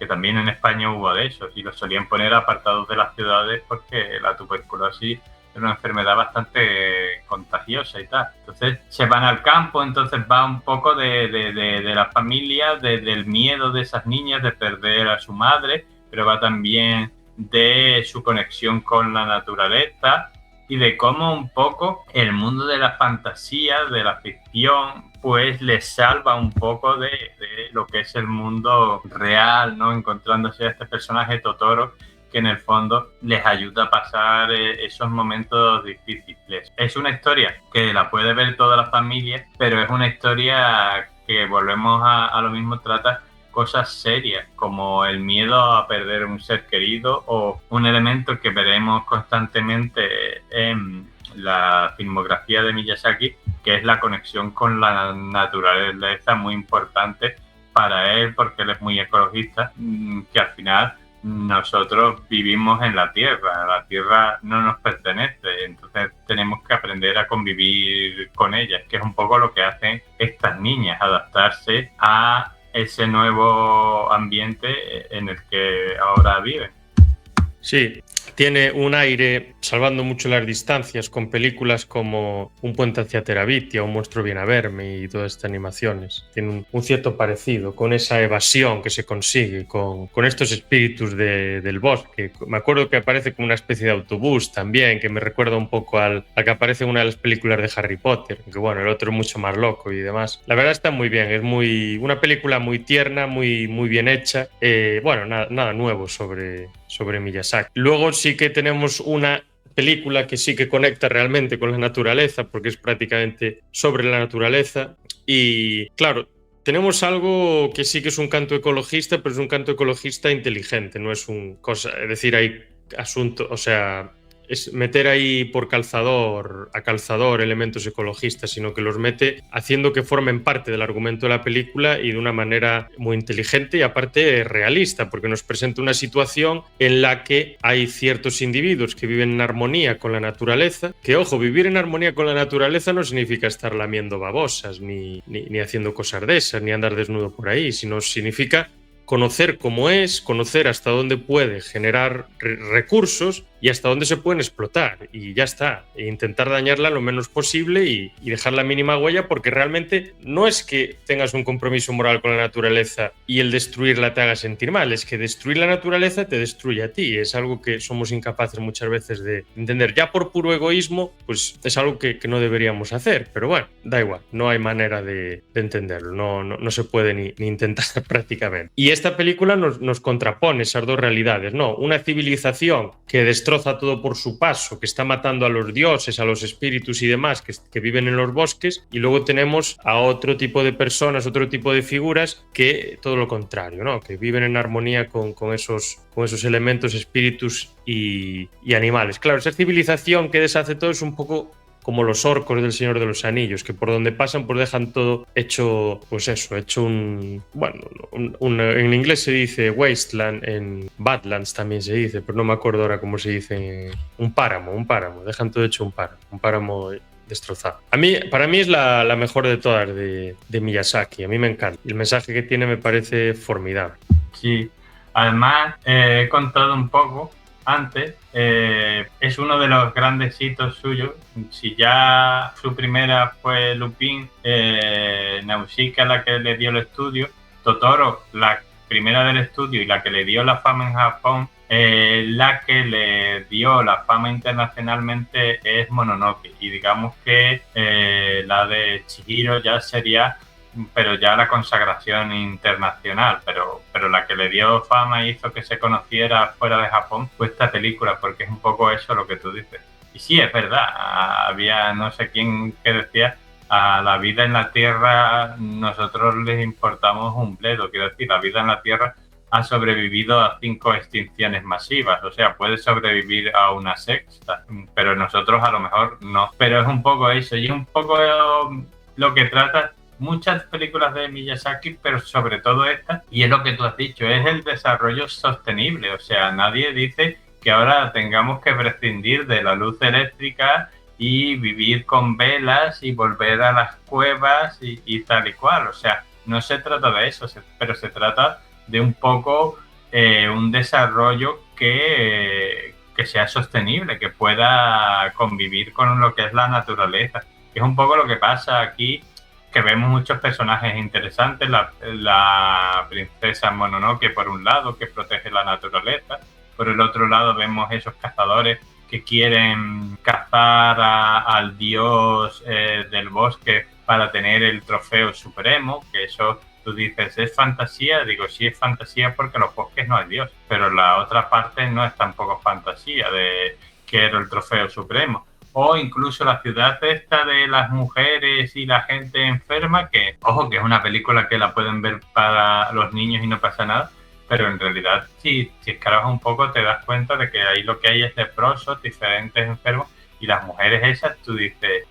S2: también en España hubo de esos y los solían poner apartados de las ciudades porque la tuberculosis es una enfermedad bastante contagiosa y tal. Entonces se van al campo, entonces va un poco de la familia, del miedo de esas niñas de perder a su madre, pero va también de su conexión con la naturaleza y de cómo un poco el mundo de la fantasía, de la ficción, pues les salva un poco de lo que es el mundo real, ¿no? Encontrándose a este personaje Totoro, que en el fondo les ayuda a pasar esos momentos difíciles. Es una historia que la puede ver toda la familia, pero es una historia que, volvemos a lo mismo, trata cosas serias como el miedo a perder un ser querido o un elemento que veremos constantemente en la filmografía de Miyazaki, que es la conexión con la naturaleza, muy importante para él porque él es muy ecologista, que al final nosotros vivimos en la Tierra no nos pertenece, entonces tenemos que aprender a convivir con ella, que es un poco lo que hacen estas niñas, adaptarse a ese nuevo ambiente en el que ahora viven.
S1: Sí, tiene un aire, salvando mucho las distancias, con películas como Un puente hacia Terabitia, Un monstruo viene a verme y todas estas animaciones. Tiene un cierto parecido, con esa evasión que se consigue, con estos espíritus del bosque. Me acuerdo que aparece como una especie de autobús también, que me recuerda un poco al que aparece en una de las películas de Harry Potter, que bueno, el otro es mucho más loco y demás. La verdad está muy bien, es una película muy tierna, muy bien hecha. Bueno, nada nuevo sobre Miyazaki. Luego sí que tenemos una película que sí que conecta realmente con la naturaleza, porque es prácticamente sobre la naturaleza. Y claro, tenemos algo que sí que es un canto ecologista, pero es un canto ecologista inteligente, no es es decir, hay asunto, o sea, es meter ahí por calzador elementos ecologistas, sino que los mete haciendo que formen parte del argumento de la película y de una manera muy inteligente y aparte realista, porque nos presenta una situación en la que hay ciertos individuos que viven en armonía con la naturaleza, que ojo, vivir en armonía con la naturaleza no significa estar lamiendo babosas, ni haciendo cosas de esas, ni andar desnudo por ahí, sino significa conocer cómo es, conocer hasta dónde puede generar recursos y hasta dónde se pueden explotar, y ya está, e intentar dañarla lo menos posible y dejar la mínima huella, porque realmente no es que tengas un compromiso moral con la naturaleza y el destruirla te haga sentir mal, es que destruir la naturaleza te destruye a ti, es algo que somos incapaces muchas veces de entender, ya por puro egoísmo, pues es algo que no deberíamos hacer, pero bueno, da igual, no hay manera de entenderlo, no se puede ni intentar prácticamente. Y esta película nos contrapone esas dos realidades, ¿no? Una civilización que destroza todo por su paso, que está matando a los dioses, a los espíritus y demás que viven en los bosques, y luego tenemos a otro tipo de personas, otro tipo de figuras que todo lo contrario, ¿no? Que viven en armonía con esos elementos, espíritus y animales. Claro, esa civilización que deshace todo es un poco como los orcos del Señor de los Anillos, que por donde pasan pues dejan todo hecho, pues eso, hecho en inglés se dice wasteland, en Badlands también se dice, pero no me acuerdo ahora cómo se dice, un páramo, dejan todo hecho un páramo destrozado. Para mí es la mejor de todas de Miyazaki, a mí me encanta, el mensaje que tiene me parece formidable.
S2: Sí, además he contado un poco antes, es uno de los grandes hitos suyos. Si ya su primera fue Lupin, Nausicaa la que le dio el estudio, Totoro la primera del estudio y la que le dio la fama en Japón la que le dio la fama internacionalmente es Mononoke, y digamos que la de Chihiro ya sería, pero ya la consagración internacional, pero la que le dio fama y hizo que se conociera fuera de Japón fue esta película, porque es un poco eso lo que tú dices. Y sí, es verdad, había no sé quién que decía, a la vida en la Tierra nosotros les importamos un bledo, quiero decir, la vida en la Tierra ha sobrevivido a 5 extinciones masivas, o sea, puede sobrevivir a una sexta, pero nosotros a lo mejor no. Pero es un poco eso, y es un poco lo que trata muchas películas de Miyazaki, pero sobre todo esta, y es lo que tú has dicho, es el desarrollo sostenible, o sea, nadie dice que ahora tengamos que prescindir de la luz eléctrica y vivir con velas y volver a las cuevas y tal y cual, o sea, no se trata de eso, pero se trata de un poco un desarrollo que sea sostenible, que pueda convivir con lo que es la naturaleza. Es un poco lo que pasa aquí, que vemos muchos personajes interesantes, la princesa Mononoke por un lado, que protege la naturaleza, por el otro lado vemos esos cazadores que quieren cazar al dios del bosque para tener el trofeo supremo, que eso tú dices, ¿es fantasía? Digo, sí es fantasía porque en los bosques no hay dios, pero la otra parte no es tampoco fantasía de quiero el trofeo supremo. O incluso la ciudad esta de las mujeres y la gente enferma, que, ojo, que es una película que la pueden ver para los niños y no pasa nada, pero en realidad si escarbas un poco te das cuenta de que ahí lo que hay es leprosos, diferentes enfermos, y las mujeres esas, tú dices,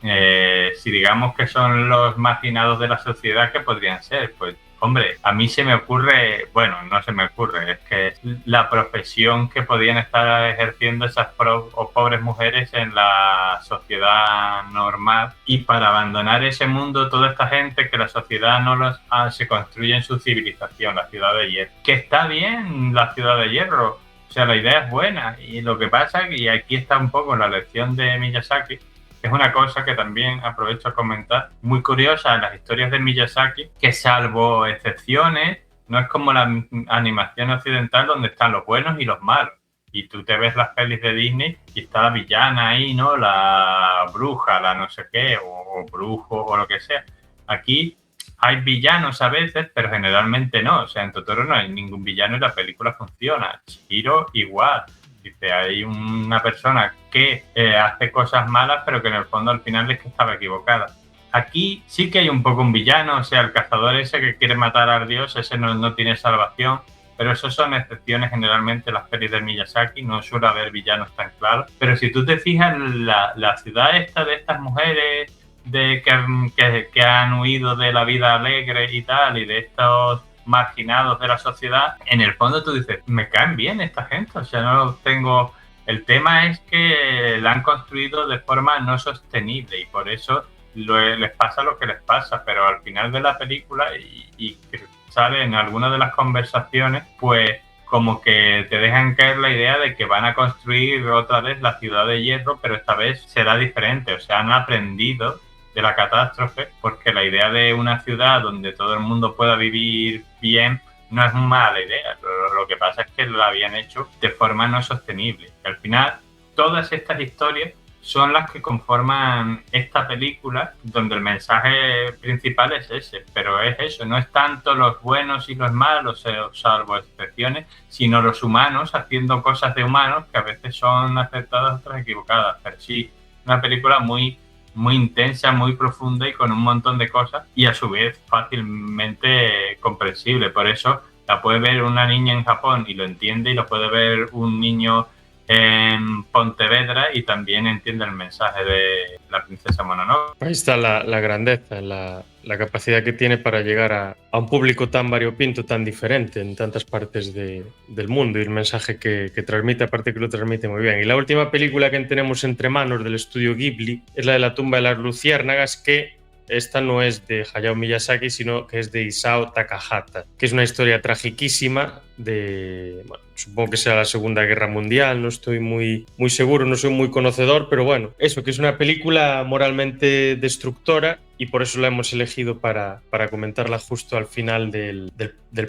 S2: si digamos que son los marginados de la sociedad, ¿qué podrían ser? Pues, hombre, a mí se me ocurre, bueno, no se me ocurre, es que es la profesión que podían estar ejerciendo esas pobres mujeres en la sociedad normal, y para abandonar ese mundo, toda esta gente que la sociedad no se construye en su civilización, la ciudad de hierro. Que está bien la ciudad de hierro, o sea, la idea es buena, y lo que pasa, y aquí está un poco la lección de Miyazaki, es una cosa que también aprovecho a comentar, muy curiosa en las historias de Miyazaki, que salvo excepciones, no es como la animación occidental donde están los buenos y los malos. Y tú te ves las pelis de Disney y está la villana ahí, ¿no? La bruja, la no sé qué, o brujo, o lo que sea. Aquí hay villanos a veces, pero generalmente no. O sea, en Totoro no hay ningún villano y la película funciona. Chihiro igual. Dice, hay una persona que hace cosas malas, pero que en el fondo al final es que estaba equivocada. Aquí sí que hay un poco un villano, o sea, el cazador ese que quiere matar al dios, ese no tiene salvación, pero eso son excepciones generalmente en las pelis de Miyazaki, no suele haber villanos tan claros. Pero si tú te fijas, la ciudad esta de estas mujeres que han huido de la vida alegre y tal, y de estos marginados de la sociedad, en el fondo tú dices, me caen bien esta gente, o sea, no tengo... El tema es que la han construido de forma no sostenible y por eso les pasa lo que les pasa, pero al final de la película y que sale en alguna de las conversaciones, pues como que te dejan caer la idea de que van a construir otra vez la ciudad de hierro, pero esta vez será diferente, o sea, han aprendido de la catástrofe, porque la idea de una ciudad donde todo el mundo pueda vivir bien no es mala idea. Lo que pasa es que lo habían hecho de forma no sostenible. Y al final, todas estas historias son las que conforman esta película, donde el mensaje principal es ese, pero es eso, no es tanto los buenos y los malos, salvo excepciones, sino los humanos haciendo cosas de humanos que a veces son acertadas, otras equivocadas. Pero sí, una película muy intensa, muy profunda y con un montón de cosas y a su vez fácilmente comprensible. Por eso la puede ver una niña en Japón y lo entiende, y lo puede ver un niño en Pontevedra y también entiende el mensaje de la princesa Mononoke.
S1: Ahí está la grandeza, la capacidad que tiene para llegar a un público tan variopinto, tan diferente en tantas partes del mundo, y el mensaje que transmite, aparte que lo transmite muy bien. Y la última película que tenemos entre manos del estudio Ghibli es la de La tumba de las luciérnagas, que esta no es de Hayao Miyazaki, sino que es de Isao Takahata, que es una historia tragiquísima de, bueno, supongo que sea la Segunda Guerra Mundial, no estoy muy seguro, no soy muy conocedor, pero bueno, eso, que es una película moralmente destructora, y por eso la hemos elegido para comentarla justo al final del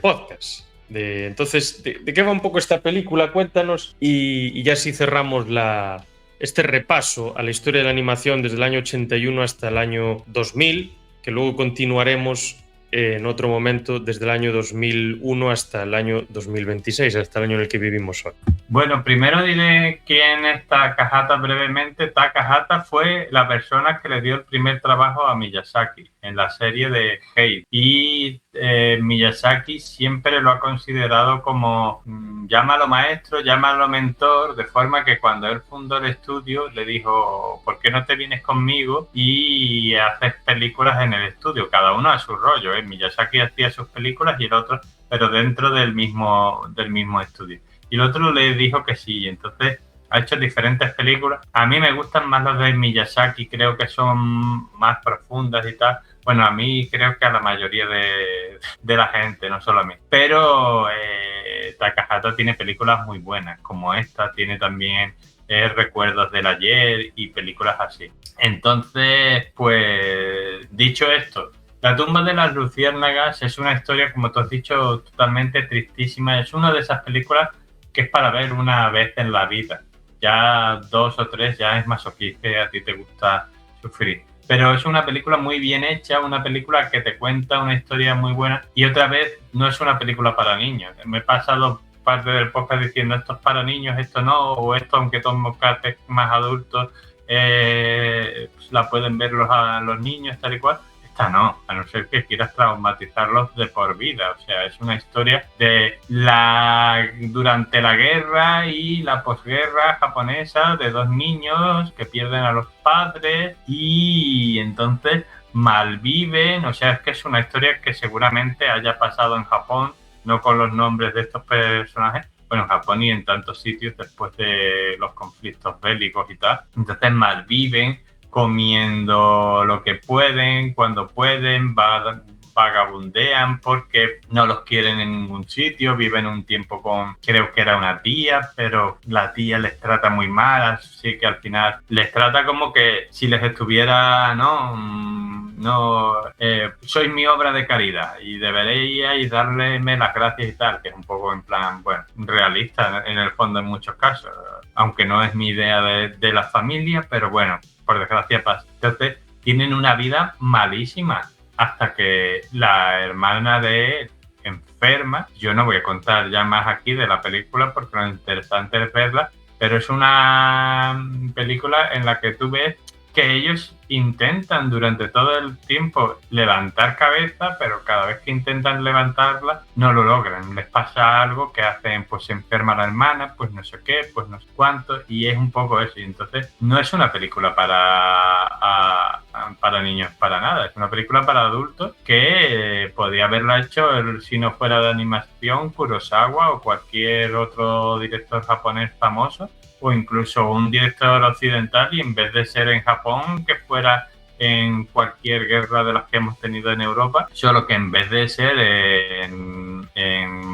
S1: podcast. Entonces, ¿de qué va un poco esta película? Cuéntanos y ya sí cerramos este repaso a la historia de la animación desde el año 81 hasta el año 2000, que luego continuaremos en otro momento desde el año 2001 hasta el año 2026, hasta el año en el que vivimos hoy.
S2: Bueno, primero diré quién es Takahata brevemente. Takahata fue la persona que le dio el primer trabajo a Miyazaki en la serie de Heidi. Y Miyazaki siempre lo ha considerado como, llámalo maestro, llámalo mentor, de forma que cuando él fundó el estudio le dijo, ¿por qué no te vienes conmigo y haces películas en el estudio? Cada uno a su rollo, ¿eh? Miyazaki hacía sus películas y el otro, pero dentro del mismo estudio. Y el otro le dijo que sí, entonces ha hecho diferentes películas. A mí me gustan más las de Miyazaki, creo que son más profundas y tal. Bueno, a mí creo que a la mayoría de la gente, no solo a mí. Pero Takahata tiene películas muy buenas, como esta, tiene también Recuerdos del Ayer y películas así. Entonces, pues, dicho esto, La tumba de las luciérnagas es una historia, como tú has dicho, totalmente tristísima. Es una de esas películas que es para ver una vez en la vida. Ya 2 o 3 ya es masoquista y a ti te gusta sufrir. Pero es una película muy bien hecha, una película que te cuenta una historia muy buena y otra vez no es una película para niños. Me he pasado parte del podcast diciendo esto es para niños, esto no, o esto aunque tomo cartas más adultos, pues la pueden ver los niños tal y cual. Esta no, a no ser que quieras traumatizarlos de por vida. O sea, es una historia de durante la guerra y la posguerra japonesa de 2 niños que pierden a los padres y entonces malviven. O sea, es que es una historia que seguramente haya pasado en Japón, no con los nombres de estos personajes, bueno, en Japón y en tantos sitios después de los conflictos bélicos y tal. Entonces malviven comiendo lo que pueden, cuando pueden, vagabundean porque no los quieren en ningún sitio, viven un tiempo con, creo que era una tía, pero la tía les trata muy mal, así que al final les trata como que si les estuviera, sois mi obra de caridad y deberíais darle las gracias y tal, que es un poco en plan, bueno, realista en el fondo en muchos casos, aunque no es mi idea de la familia, pero bueno, por desgracia pasa. Entonces tienen una vida malísima hasta que la hermana de él enferma. Yo no voy a contar ya más aquí de la película porque lo interesante es verla, pero es una película en la que tú ves que ellos intentan durante todo el tiempo levantar cabeza, pero cada vez que intentan levantarla no lo logran. Les pasa algo que hacen, pues se enferma la hermana, pues no sé qué, pues no sé cuánto, y es un poco eso. Y entonces no es una película para niños para nada, es una película para adultos que podría haberla hecho, si no fuera de animación, Kurosawa o cualquier otro director japonés famoso, o incluso un director occidental, y en vez de ser en Japón, que fuera en cualquier guerra de las que hemos tenido en Europa, solo que en vez de ser en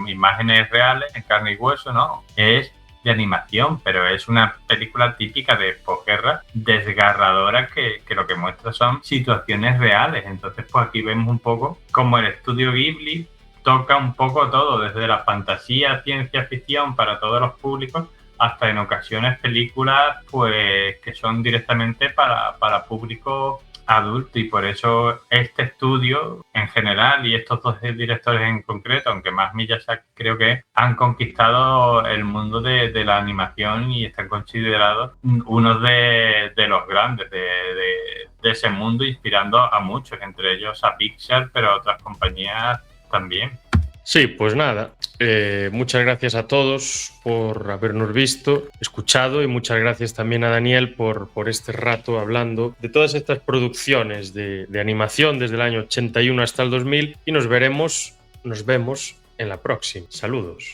S2: imágenes reales, en carne y hueso, no, es de animación, pero es una película típica de posguerra, desgarradora, que lo que muestra son situaciones reales. Entonces, pues aquí vemos un poco como el estudio Ghibli toca un poco todo, desde la fantasía, ciencia ficción para todos los públicos, hasta en ocasiones películas pues que son directamente para público adulto, y por eso este estudio en general y estos 2 directores en concreto, aunque más Miyazaki creo que han conquistado el mundo de la animación y están considerados unos de los grandes de ese mundo, inspirando a muchos, entre ellos a Pixar, pero a otras compañías también.
S1: Sí, pues nada, muchas gracias a todos por habernos visto, escuchado, y muchas gracias también a Daniel por este rato hablando de todas estas producciones de animación desde el año 81 hasta el 2000, y nos vemos en la próxima. Saludos.